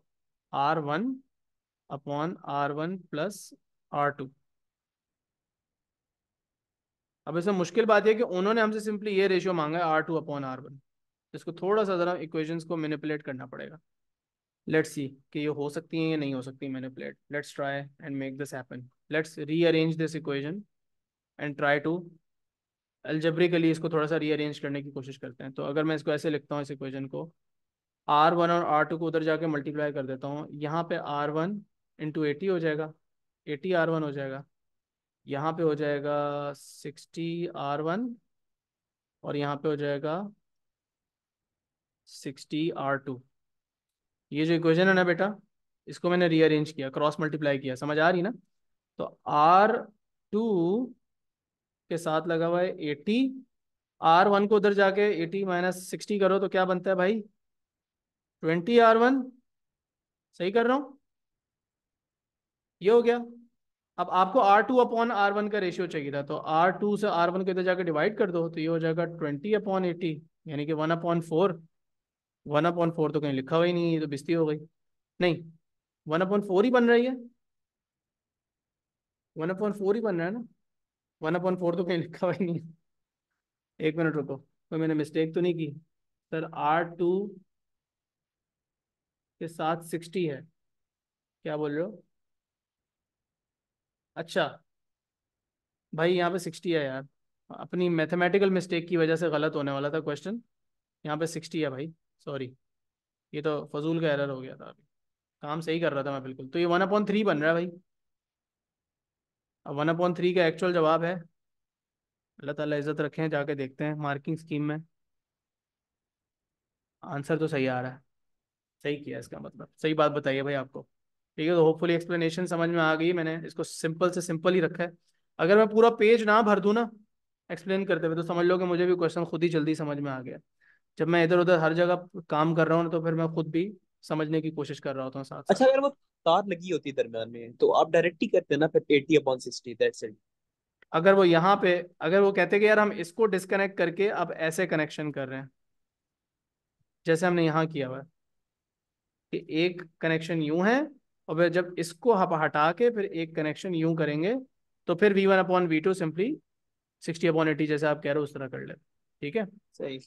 R1/R1 प्लस R2. अब इसमें मुश्किल बात यह कि उन्होंने हमसे सिंपली ये रेशियो मांगा है R2/R1. इसको थोड़ा सा ज़रा इक्वेशंस को मैनिपुलेट करना पड़ेगा. लेट्स सी कि ये हो सकती है या नहीं हो सकती manipulate. Let's try and make this happen. Let's rearrange this equation and try to algebraically इसको थोड़ा सा रीअरेंज करने की कोशिश करते हैं. तो अगर मैं इसको ऐसे लिखता हूँ, इस इक्वेशन को, R1 और R2 को उधर जाके मल्टीप्लाई कर देता हूँ. यहाँ पे R1 × 80 हो जाएगा, 80R1 हो जाएगा. यहाँ पे हो जाएगा 60R1, और यहाँ पे हो जाएगा 60R2. ये जो इक्वेशन है ना बेटा, इसको मैंने रीअरेंज किया, क्रॉस मल्टीप्लाई किया. समझ आ रही ना. तो R2 के साथ लगा हुआ है 80, R1 को उधर जाके 80 - 60 करो तो क्या बनता है भाई, 20R1. सही कर रहा हूँ. ये हो गया. अब आपको R2/R1 का रेशियो चाहिए था, तो R2 से R1 को इधर जाके डिवाइड कर दो, तो ये हो जाएगा 20/80, यानी कि 1/4. 1/4 तो कहीं लिखा हुआ ही नहीं, ये तो बिस्ती हो गई. नहीं, 1/4 ही बन रही है. 1/4 ही बन रहा है ना. 1/4 तो कहीं लिखा हुआ ही नहीं. एक मिनट रुको, तो मैंने मिस्टेक तो नहीं की. सर R2 के साथ 60 है, क्या बोल रहे हो. अच्छा भाई, यहाँ पे 60 है यार. अपनी मैथमेटिकल मिस्टेक की वजह से गलत होने वाला था क्वेश्चन. यहाँ पे 60 है भाई. सॉरी, ये तो फजूल का एरर हो गया था अभी. काम सही कर रहा था मैं बिल्कुल. तो ये 1/3 बन रहा है भाई. अब 1/3 का एक्चुअल जवाब है, अल्लाह ताला इज्जत रखें, जाके देखते हैं मार्किंग स्कीम में. आंसर तो सही आ रहा है. सही किया, इसका मतलब सही बात बताइए भाई आपको. ठीक है, तो होपफुली एक्सप्लेनेशन समझ में आ गई. मैंने इसको सिंपल से सिंपल ही रखा है. अगर मैं पूरा पेज ना भर दूँ ना एक्सप्लेन करते हुए, तो समझ लो कि मुझे भी क्वेश्चन खुद ही जल्दी समझ में आ गया. जब मैं इधर उधर हर जगह काम कर रहा हूँ ना, तो फिर मैं खुद भी समझने की कोशिश कर रहा होता हूँ साथ साथ. अच्छा, अगर वो तार लगी होती है दरम्यान में तो आप डायरेक्ट ही करते हैं ना, फिर 80/60, दैट्स इट. अगर वो यहाँ पे, अगर वो कहते कि यार हम इसको डिस्कनेक्ट करके अब ऐसे कनेक्शन कर रहे हैं, जैसे हमने यहाँ किया हुआ है कि एक कनेक्शन यूं है, और फिर जब इसको हम हटा के फिर एक कनेक्शन यूं करेंगे, तो फिर V1/V2 सिंपली 60/80 जैसे आप कह रहे हो उस तरह कर ले. ठीक है. सही,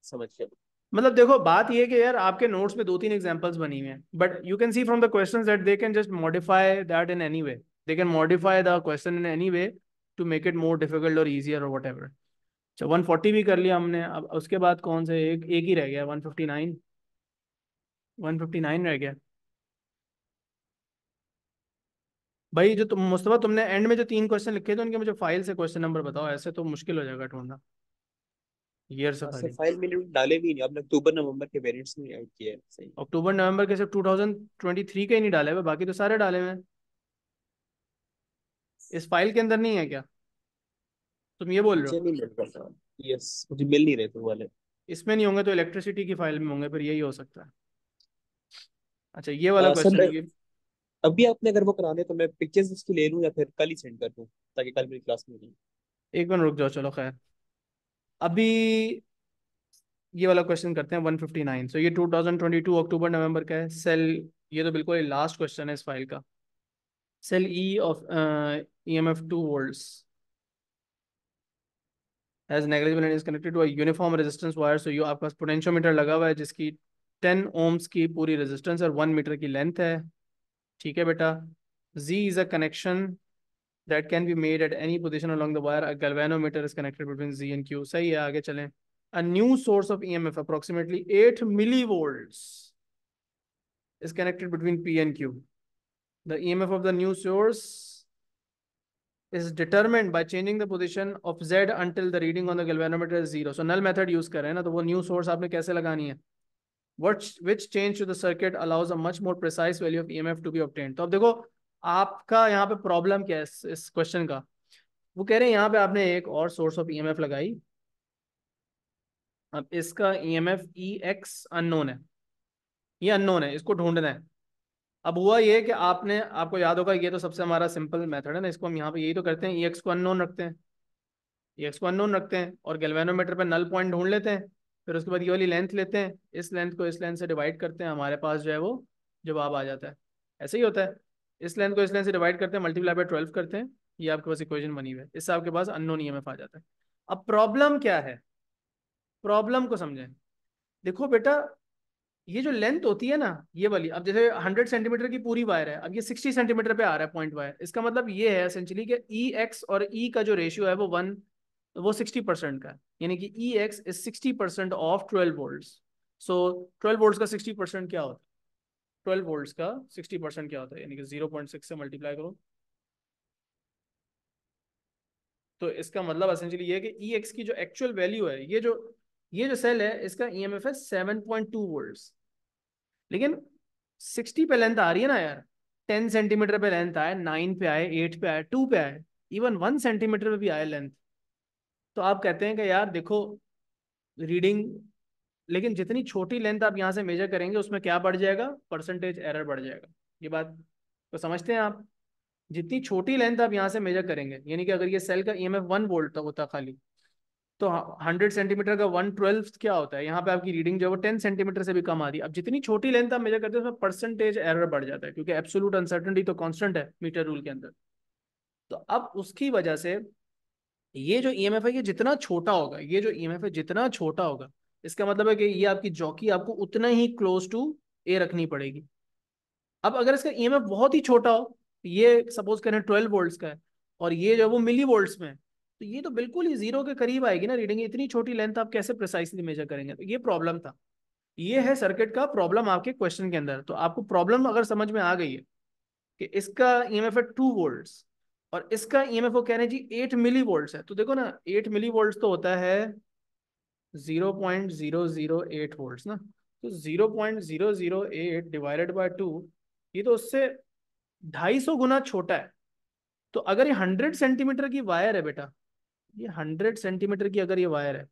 समझ गया. मतलब देखो बात ये है कि यार आपके नोट्स में 2-3 एग्जांपल्स बनी हुई हैं, but you can see from the questions that they can just modify that in any way. They can modify the question in any way to make it more difficult और easier और whatever. अच्छा, 140 भी कर लिया हमने. अब उसके बाद कौन से, एक एक ही रह गया, 159. 159 रह गया. भाई जो तुम मुस्तफा, तुमने एंड में जो 3 क्वेश्चन लिखे थे उनके मुझे फाइल से क्वेश्चन नंबर बताओ, ऐसे तो मुश्किल हो जाएगा ढूंढना ईयर से हाँ सर, खाली. फाइल मैंने डाले भी नहीं, आपने अक्टूबर नवंबर के वेरिएंट्स में ऐड किया है. सही. अक्टूबर नवंबर के सिर्फ 2023 के ही नहीं डाले हुए, बाकी तो सारे डाले हुए हैं. इस फाइल के अंदर नहीं है क्या, तुम ये बोल रहे मुझे हो. नहीं मिल रहा. यस, मुझे मिल नहीं रहे थे वो वाले. इसमें नहीं होंगे तो इलेक्ट्रिसिटी की फाइल में होंगे, फिर यही हो सकता है. अच्छा, ये वाला क्वेश्चन सर, ये. अभी आपने अगर वो कराने तो मैं पिक्चर्स उसकी ले लूँ या फिर कल ही सेंड कर दूँ, ताकि कल मेरी क्लास में नहीं. एक मिनट रुक जाओ, चलो खैर. अभी ये वाला क्वेश्चन करते हैं 159. सो ये 2022 अक्टूबर नवंबर का है. सेल, ये तो बिल्कुल लास्ट क्वेश्चन है इस फाइल का. Cell E of EMF 2 volts has negligible and is connected to a uniform resistance wire, so you आपके पास पोटेंशियोमीटर लगा हुआ है जिसकी 10 ओम्स की पूरी रेजिस्टेंस और 1 मीटर की लेंथ है। ठीक है बेटा। G is a connection that can be made at any position along the wire. A galvanometer is connected between Z and Q. सही है, आगे चलें। A new source of EMF approximately 8 millivolts is connected between P and Q. The EMF of the new source is determined by changing the position of Z until the reading on the galvanometer is zero. So null method use कर रहे हैं ना, तो वो new source आपने कैसे लगानी है? Which change to the circuit allows a much more precise value of EMF to be obtained. तो अब देखो आपका यहाँ पे प्रॉब्लम क्या है इस क्वेश्चन का। वो कह रहे हैं यहाँ पे आपने एक और सोर्स ऑफ ईएमएफ लगाई। अब इसका ईएमएफ ई एक्स अननोन है, ये अननोन है, इसको ढूंढना है। अब हुआ ये कि आपने, आपको याद होगा ये तो सबसे हमारा सिंपल मेथड है ना, इसको हम यहाँ पे यही तो करते हैं, ई एक्स को अननोन रखते हैं, ई एक्स को अननोन रखते हैं और गैल्वेनोमीटर पे नल पॉइंट ढूंढ लेते हैं। फिर उसके बाद ये वाली लेंथ लेते हैं, इस लेंथ को इस लेंथ से डिवाइड करते हैं, हमारे पास जो है वो जवाब आ जाता है। ऐसे ही होता है, इस लेंथ को इस लेंथ से डिवाइड करते हैं, मल्टीप्लाई बाय 12 करते हैं, ये आपके पास इक्वेशन बनी हुई है, इससे आपके पास अननोन ईएमएफ आ जाता है। अब प्रॉब्लम क्या है, प्रॉब्लम को समझें। देखो बेटा, ये जो लेंथ होती है ना ये वाली, अब जैसे 100 सेंटीमीटर की पूरी वायर है, अब ये 60 सेंटीमीटर पे आ रहा है पॉइंट वायर, इसका मतलब ये है एसेंचुअली कि ई एक्स और ई का जो रेशियो है वो 1, वो 60% का है, यानी कि E X is 60% of 12 volt. So 12 volt का 60% क्या होता है, 12 वोल्ट का 60% क्या होता है, यानी कि 0.6 से मल्टीप्लाई करो। तो इसका मतलब एसेंचुअली ये है कि ई एक्स की जो एक्चुअल वैल्यू है, ये जो सेल है इसका ईएमएफ है 7.2 वोल्ट। लेकिन 60 पे लेंथ आ रही है ना यार, 10 सेंटीमीटर पे लेंथ आए, 9 पे आए, 8 पे आए, 2 पे आए, इवन 1 सेंटीमीटर पे भी आए लेंथ। तो आप कहते हैं कि यार देखो रीडिंग, लेकिन जितनी छोटी लेंथ आप यहाँ से मेजर करेंगे उसमें क्या बढ़ जाएगा, परसेंटेज एरर बढ़ जाएगा। ये बात तो समझते हैं आप? जितनी छोटी लेंथ आप यहाँ से मेजर करेंगे, यानी कि अगर ये सेल का ईएमएफ 1 वोल्ट तक होता खाली, तो 100 सेंटीमीटर का 1/12 क्या होता है, यहाँ पे आपकी रीडिंग जो है वो 10 सेंटीमीटर से भी कम आ रही है। अब जितनी छोटी लेंथ आप मेजर करते हैं उसमें परसेंटेज एरर बढ़ जाता है, क्योंकि एब्सोल्यूट अनसर्टेनिटी तो कांस्टेंट है मीटर रूल के अंदर। तो अब उसकी वजह से ये जो ईएमएफ है ये जितना छोटा होगा, ये जो ईएमएफ है जितना छोटा होगा, इसका मतलब है कि ये आपकी जॉकी आपको उतना ही क्लोज टू ए रखनी पड़ेगी। अब अगर इसका ईएमएफ बहुत ही छोटा हो, ये सपोज करें 12 वोल्ट्स का है और ये जो है वो मिली वोल्ट्स में है, तो ये तो बिल्कुल ही जीरो के करीब आएगी ना रीडिंग। इतनी छोटी लेंथ आप कैसे प्रिसाइसली मेजर करेंगे? तो ये प्रॉब्लम था, ये है सर्किट का प्रॉब्लम आपके क्वेश्चन के अंदर। तो आपको प्रॉब्लम अगर समझ में आ गई है कि इसका ईएमएफ है 2 वोल्ट्स और इसका ईएमएफ वो कह रहे हैं जी 8 मिली वोल्ट्स है, तो देखो ना 8 मिली वोल्ट्स तो होता है 0.008 वोल्ट्स ना, तो 0.008 डिवाइडेड बाय 2, ये तो उससे 250 गुना छोटा है। तो अगर ये 100 सेंटीमीटर की वायर है बेटा, ये 100 सेंटीमीटर की अगर ये वायर है,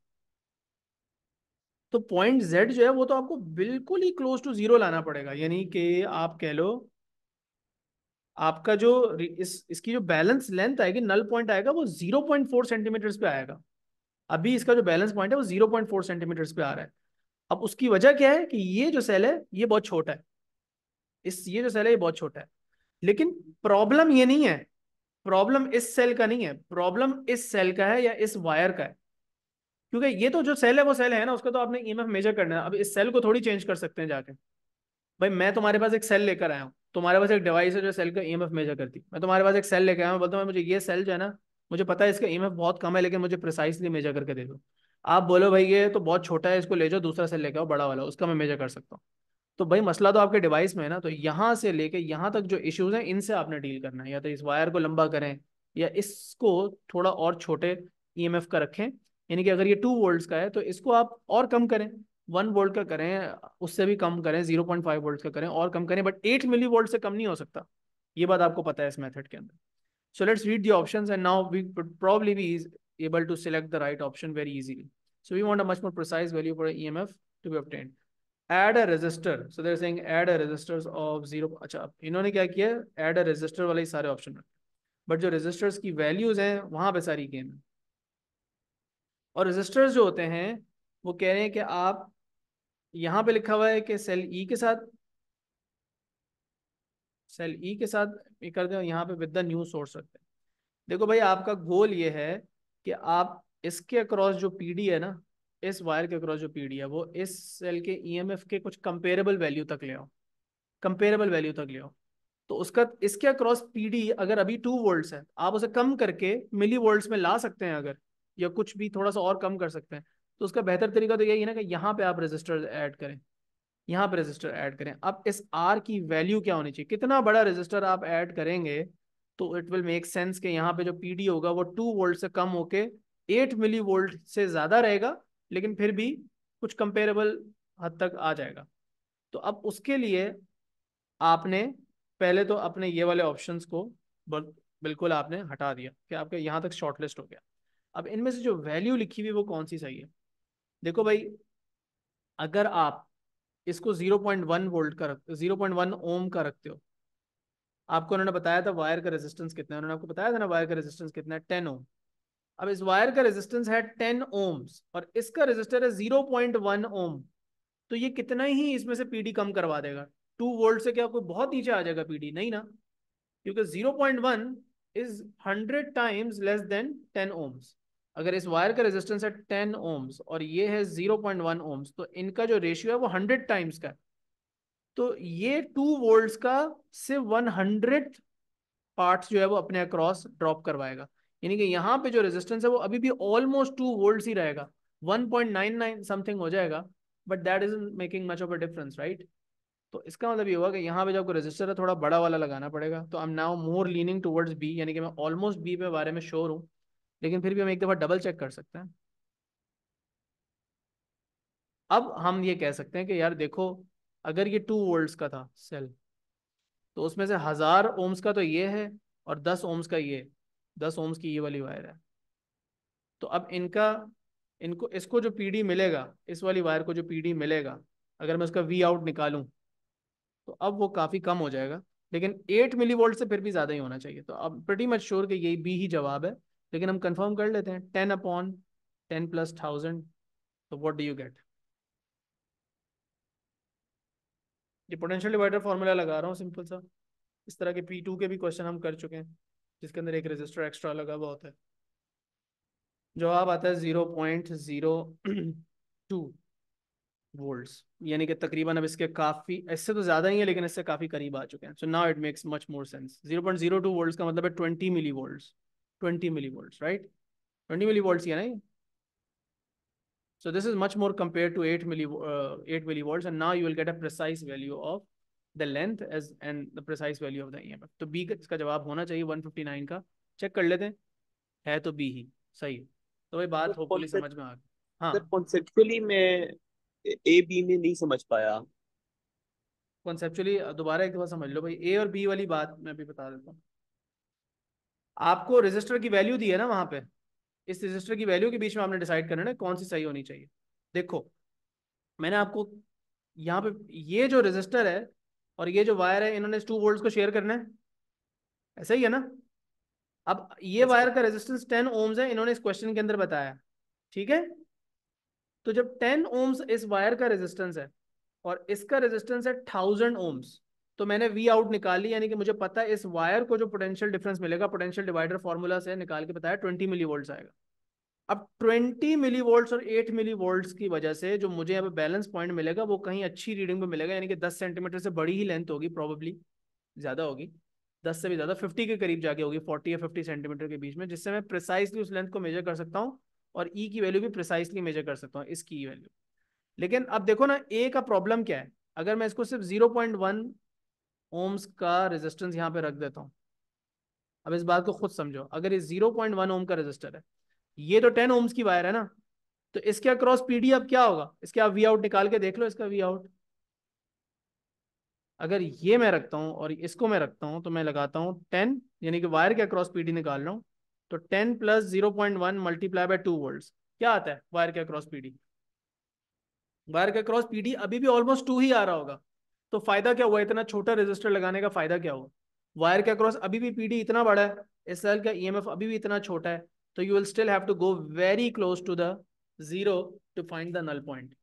तो पॉइंट जेड जो है वो तो आपको बिल्कुल ही क्लोज टू जीरो लाना पड़ेगा। यानी कि आप कह लो आपका जो इसकी जो बैलेंस लेंथ आएगी, नल पॉइंट आएगा, वो 0.4 सेंटीमीटर पे आएगा। अभी इसका जो बैलेंस पॉइंट है वो 0.4 सेंटीमीटर पे आ रहा है। अब उसकी वजह क्या है कि ये जो सेल है ये बहुत छोटा है, ये जो सेल है ये बहुत छोटा है। लेकिन प्रॉब्लम ये नहीं है, प्रॉब्लम इस सेल का नहीं है, प्रॉब्लम इस सेल का है या इस वायर का है। क्योंकि ये तो जो सेल है वो सेल है ना, उसका तो आपने ईएमएफ मेजर करना है। अब इस सेल को थोड़ी चेंज कर सकते हैं जाके। भाई मैं तुम्हारे पास एक सेल लेकर आया हूँ, तुम्हारे पास एक डिवाइस है जो सेल का ईएमएफ मेजर करती है, मैं तुम्हारे पास एक सेल लेकर आया हूँ, बोलता हूँ मुझे ये सेल जो है ना, मुझे पता है इसका ईएमएफ बहुत कम है लेकिन मुझे प्रिसाइसली मेजर करके दे दो। आप बोलो भाई ये तो बहुत छोटा है, इसको ले जाओ दूसरा सेल लेकर आओ बड़ा वाला, उसका मैं मेजर कर सकता हूँ। तो भाई मसला तो आपके डिवाइस में है ना, तो यहाँ से लेके यहाँ तक जो इश्यूज हैं इनसे आपने डील करना है। या तो इस वायर को लंबा करें या इसको थोड़ा और छोटे ईएमएफ का रखें। यानी कि अगर ये 2 वोल्ट्स का है तो इसको आप और कम करें, 1 वोल्ट का करें, उससे भी कम करें, 0.5 वोल्ट का करें, और कम करें, बट 8 मिली वोल्ट से कम नहीं हो सकता। ये बात आपको पता है इस मेथड के अंदर। So let's read the options and now we would probably be able to select the right option very easily. So we want a much more precise value for a EMF to be obtained. Add a resistor. So they're saying add a resistors of 0. अच्छा इन्होंने क्या किया, add a resistor वाले ही सारे option रखे, but जो resistors की values हैं वहां पे सारी गेम है। और रेजिस्टर्स जो होते हैं वो कह रहे हैं कि आप यहाँ पे लिखा हुआ है कि सेल ई के साथ, सेल ई के साथ ये कर दें और यहाँ पे विद द न्यू सोर्स रखते हैं। देखो भाई आपका गोल ये है कि आप इसके अक्रॉस जो पीडी है ना, इस वायर के अक्रॉस जो पीडी है, वो इस सेल के ईएमएफ के कुछ कंपेरेबल वैल्यू तक ले आओ, कंपेरेबल वैल्यू तक ले आओ। तो उसका इसके अक्रॉस पीडी अगर अभी 2 वोल्ट्स है, आप उसे कम करके मिली वोल्ट्स में ला सकते हैं अगर, या कुछ भी थोड़ा सा और कम कर सकते हैं, तो उसका बेहतर तरीका तो यही है ना कि यहाँ पे आप रेजिस्टर ऐड करें, यहाँ पे रेजिस्टर ऐड करें। अब इस आर की वैल्यू क्या होनी चाहिए, कितना बड़ा रेजिस्टर आप ऐड करेंगे तो इट विल मेक सेंस कि यहाँ पे जो पीडी होगा वो 2 वोल्ट से कम होके 8 मिली वोल्ट से ज्यादा रहेगा, लेकिन फिर भी कुछ कंपेरेबल हद तक आ जाएगा। तो अब उसके लिए आपने पहले तो अपने ये वाले ऑप्शंस को बिल्कुल आपने हटा दिया कि आपके यहाँ तक शॉर्टलिस्ट हो गया। अब इनमें से जो वैल्यू लिखी हुई वो कौन सी सही है? देखो भाई, अगर आप इसको 0.1 वोल्ट का रखते हो, 0.1 ओम का रखते हो, आपको उन्होंने बताया था वायर का रेजिस्टेंस कितना है, उन्होंने आपको बताया था ना वायर का रेजिस्टेंस कितना है, 10 ओम। अब इस वायर का रेजिस्टेंस है 10 ओम्स और इसका रेजिस्टर है 0.1 ओम, तो ये कितना ही इसमें से पीडी कम करवा देगा? 2 वोल्ट से क्या कोई बहुत नीचे आ जाएगा पीडी? नहीं ना, क्योंकि 0.1 is 100 times less than 10 ohms. अगर इस वायर का रेजिस्टेंस है 10 ओम्स और ये है 0.1 ओम्स, तो इनका जो रेशियो है वो 100 टाइम्स का है। तो ये 2 वोल्ट्स का सिर्फ 100 पार्ट्स जो है वो अपने अक्रॉस ड्रॉप करवाएगा। यानी कि यहाँ पे जो रेजिस्टेंस है वो अभी भी ऑलमोस्ट 2 वोल्ट्स ही रहेगा, 1.99 समथिंग हो जाएगा, but that is making much of a difference, right? तो इसका मतलब ये होगा कि यहाँ पे जो आपको रजिस्टर है थोड़ा बड़ा वाला लगाना पड़ेगा। तो I am now more leaning towards B, यानी कि मैं ऑलमोस्ट बी पे बारे में श्योर हूँ, लेकिन फिर भी हम एक दफ़ा डबल चेक कर सकते हैं। अब हम ये कह सकते हैं कि यार देखो, अगर ये 2 वोल्ट्स का था सेल, तो उसमें से 1000 ओम्स का तो ये है और 10 ओम्स का ये, 10 ओम्स की ये वाली वायर है। तो अब इनका, इनको इसको जो पीडी मिलेगा, इस वाली वायर को जो पीडी मिलेगा, अगर मैं उसका वी आउट निकालूं, तो अब वो काफ़ी कम हो जाएगा। लेकिन 8 मिली वोल्ट से फिर भी ज़्यादा ही होना चाहिए। तो अब प्रटी मच श्योर कि यही बी ही जवाब है, लेकिन हम कंफर्म कर लेते हैं। 10/10 प्लस 1000, तो व्हाट डू यू गेट? ये पोटेंशियल डिवाइडर फॉर्मूला लगा रहा हूँ सिंपल सा। इस तरह के P2 के भी क्वेश्चन हम कर चुके हैं, जिसके अंदर एक रजिस्टर एक्स्ट्रा लगा हुआ होता है। जवाब आता है 0.02 वोल्ट्स, यानी कि तकरीबन अब इसके काफ़ी, इससे तो ज़्यादा ही है लेकिन इससे काफ़ी करीब आ चुके हैं। So now it makes much more sense. 0.02 volts का मतलब है 20 मिली वोल्ट्स, 20 मिली वोल्ट्स, राइट? 20 मिली वोल्ट्स ही है ना ये? So this is much more compared to 8 millivolts, and now you will get a precise value of the length as and the precise value of the EMF. तो B का इसका जवाब होना चाहिए 159 का। चेक कर लेते हैं, है तो B ही सही है। तो वही सर बात होपफुली कॉन्सेप्ट समझ में आ गई। हाँ, सर कॉन्सेप्चुअली मैं ए बी में नहीं समझ पाया। कॉन्सेप्चुअली दोबारा एक दफा समझ लो भाई, ए और बी वाली बात मैं भी बता देता हूँ। आपको रेजिस्टर की वैल्यू दी है ना वहां पे, इस रेजिस्टर की वैल्यू के बीच में आपने डिसाइड करना है कौन सी सही होनी चाहिए। देखो, मैंने आपको यहाँ पे ये जो रेजिस्टर है और ये जो वायर है, इन्होंने 2 वोल्ट्स को शेयर करना है, ऐसा ही है ना? अब ये यस वायर सर। का रेजिस्टेंस 10 ओम्स है, इन्होंने इस क्वेश्चन के अंदर बताया, ठीक है? तो जब 10 ओम्स इस वायर का रेजिस्टेंस है और इसका रेजिस्टेंस है 1000 ओम्स, तो मैंने वी आउट निकाली, यानी कि मुझे पता है इस वायर को जो पोटेंशियल डिफरेंस मिलेगा, पोटेंशियल डिवाइडर फॉर्मूला से निकाल के बताया 20 मिली वोल्ट्स आएगा। अब 20 मिली वोल्ट्स और 8 मिली वोल्ट्स की वजह से जो मुझे यहाँ पे बैलेंस पॉइंट मिलेगा वो कहीं अच्छी रीडिंग पे मिलेगा, यानी कि 10 सेंटीमीटर से बड़ी ही लेंथ होगी, प्रॉबेबली ज़्यादा होगी, 10 से भी ज़्यादा, 50 के करीब जाके होगी, 40 या 50 सेंटीमीटर के बीच में, जिससे मैं प्रिसाइसली उस लेंथ को मेजर कर सकता हूँ और ई की वैल्यू भी प्रिसाइसली मेजर कर सकता हूँ, इसकी वैल्यू। लेकिन अब देखो ना, ए का प्रॉब्लम क्या है? अगर मैं इसको सिर्फ 0.1 ओम्स का रेजिस्टेंस यहाँ पे रख देता हूँ, अब इस बात को खुद समझो, अगर ये 0.1 ओम का रेजिस्टर है, ये तो 10 ओम्स की वायर है ना, तो इसके अक्रॉस पीडी अब क्या होगा? इसके आप वी आउट निकाल के देख लो, इसका वी आउट। अगर ये मैं रखता हूँ और इसको मैं रखता हूँ, तो मैं लगाता हूँ 10, यानी कि वायर के अक्रॉस पीडी निकाल रहा हूँ, तो 10 प्लस 0.1 मल्टीप्लाई बाय 2 वोल्ट्स, क्या आता है वायर के अक्रॉस पीडी? वायर के क्रॉस पीडी अभी भी ऑलमोस्ट 2 ही आ रहा होगा। तो फायदा क्या हुआ इतना छोटा रेजिस्टर लगाने का? फायदा क्या हुआ? वायर के अक्रॉस अभी भी पीडी इतना बड़ा है, इस सेल का ईएमएफ अभी भी इतना छोटा है, तो you will still have to go very close to the zero to find the null point.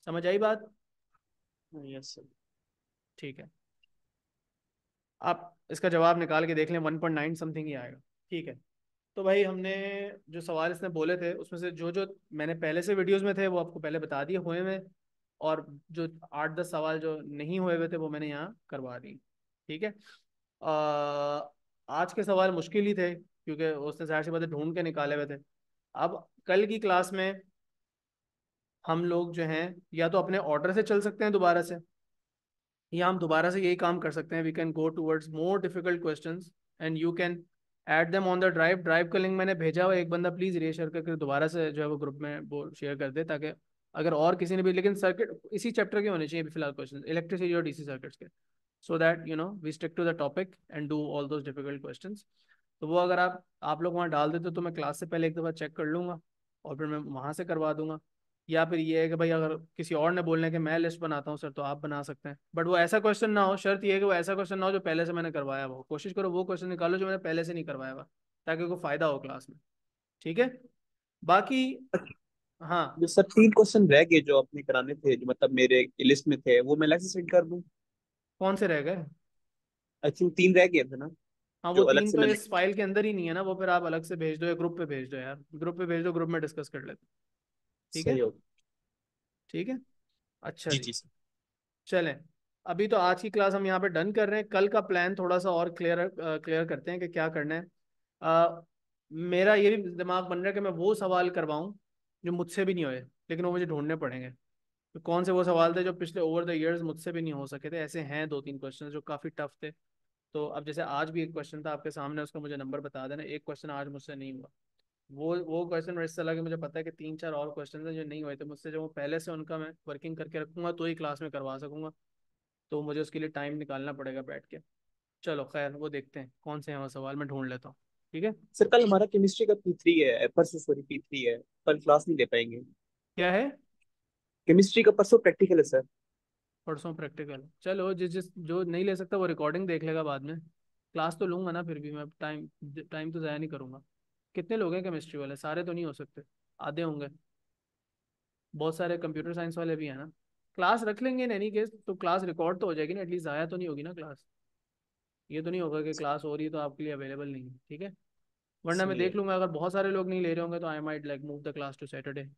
समझ आई बात? Yes sir. ठीक है, आप इसका जवाब निकाल के देख लें, 1.9 समथिंग ही आएगा, ठीक है। तो भाई हमने जो सवाल इसने बोले थे उसमें से जो जो मैंने पहले से वीडियोस में थे वो आपको पहले बता दिए हुए में, और जो 8-10 सवाल जो नहीं हुए हुए थे वो मैंने यहाँ करवा दी। ठीक है। आज के सवाल मुश्किल ही थे क्योंकि उसने जाहिर सी बात है ढूंढ के निकाले हुए थे। अब कल की क्लास में हम लोग जो हैं या तो अपने ऑर्डर से चल सकते हैं दोबारा से, या हम दोबारा से यही काम कर सकते हैं, we can go towards more difficult questions and you can add them on the drive. Drive का लिंक मैंने भेजा हुआ है, एक बंदा प्लीज़ रीशेयर करके दोबारा से जो है वो ग्रुप में वो शेयर कर दे, ताकि अगर और किसी ने भी, लेकिन सर्किट इसी चैप्टर के होने चाहिए अभी फिलहाल क्वेश्चन, इलेक्ट्रिसिटी और डीसी सर्किट्स के, so that we stick to the topic and do all those difficult questions. तो वो अगर आप लोग वहाँ डाल देते तो मैं क्लास से पहले एक दफ़ा चेक कर लूँगा और फिर मैं वहाँ से करवा दूंगा। या फिर ये है कि भाई अगर किसी और ने बोलने के मैं लिस्ट बनाता हूँ सर, तो आप बना सकते हैं, बट वो ऐसा क्वेश्चन ना हो, शर्त ये है कि वो ऐसा क्वेश्चन ना हो जो पहले से मैंने करवाया हो। कोशिश करो वो क्वेश्चन निकालो जो मैंने पहले से नहीं करवाया हुआ, ताकि कोई फायदा हो क्लास में। ठीक है। बाकी हाँ। जो सर 3 क्वेश्चन रह गए जो अपने कराने थे, जो मतलब मेरे लिस्ट में थे, वो मैं अलग से सेंड कर दूं? कौन से रह गए? आई थिंक 3 रह गए थे ना, हाँ वो जो अलग 3 से तो मैं इस फाइल के अंदर ही नहीं है ना, वो फिर आप अलग से भेज दो या ग्रुप पे भेज दो यार, ग्रुप पे भेज दो, ग्रुप में डिस्कस कर लेते हैं। ठीक है। सही हो। ठीक है। अच्छा जी जी। जी सर। चलें। अभी तो आज की क्लास हम यहाँ पे डन कर रहे हैं, कल का प्लान थोड़ा सा और क्लियर क्लियर करते हैं कि क्या करना है। मेरा ये भी दिमाग बन रहा है कि मैं वो सवाल करवाऊँ जो मुझसे भी नहीं होए, लेकिन वो मुझे ढूंढने पड़ेंगे। तो कौन से वो सवाल थे जो पिछले ओवर द इयर्स मुझसे भी नहीं हो सके थे, ऐसे हैं 2-3 क्वेश्चन जो काफ़ी टफ थे। तो अब जैसे आज भी एक क्वेश्चन था आपके सामने, उसका मुझे नंबर बता देना, एक क्वेश्चन आज मुझसे नहीं हुआ। वो क्वेश्चन मेरे से लगे, मुझे पता है कि 3-4 और क्वेश्चन हैं जो नहीं हुए थे मुझसे, जो मैं पहले से उनका मैं वर्किंग करके रखूंगा तो ही क्लास में करवा सकूंगा। तो मुझे उसके लिए टाइम निकालना पड़ेगा बैठ के। चलो खैर, वो देखते हैं कौन से हैं वो सवाल, मैं ढूंढ लेता हूँ। ठीक है। सर कल हमारा केमिस्ट्री का P3 है, परसों सॉरी P3 है। कल क्लास नहीं ले पाएंगे। क्या है? केमिस्ट्री का परसों प्रैक्टिकल है सर। परसों प्रैक्टिकल, चलो जिस जिस जो नहीं ले सकता वो रिकॉर्डिंग देख लेगा बाद में। क्लास तो लूंगा ना, फिर भी मैं टाइम टाइम तो ज़ाया नहीं करूंगा। कितने लोग हैं केमिस्ट्री वाले? सारे तो नहीं हो सकते, आधे होंगे। बहुत सारे कंप्यूटर साइंस वाले भी हैं ना। क्लास रख लेंगे इन एनी केस, तो क्लास रिकॉर्ड तो हो जाएगी ना एटलीस्ट, ज़ाया तो नहीं होगी ना क्लास। ये तो नहीं होगा कि क्लास हो रही है तो आपके लिए अवेलेबल नहीं है। ठीक है। वरना मैं सही है। देख लूंगा, अगर बहुत सारे लोग नहीं ले रहे होंगे तो I might like move the class to Saturday,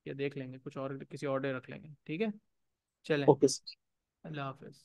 या देख लेंगे कुछ और, किसी और डे रख लेंगे। ठीक है। चलें। Okay sir. अल्लाह हाफिज़।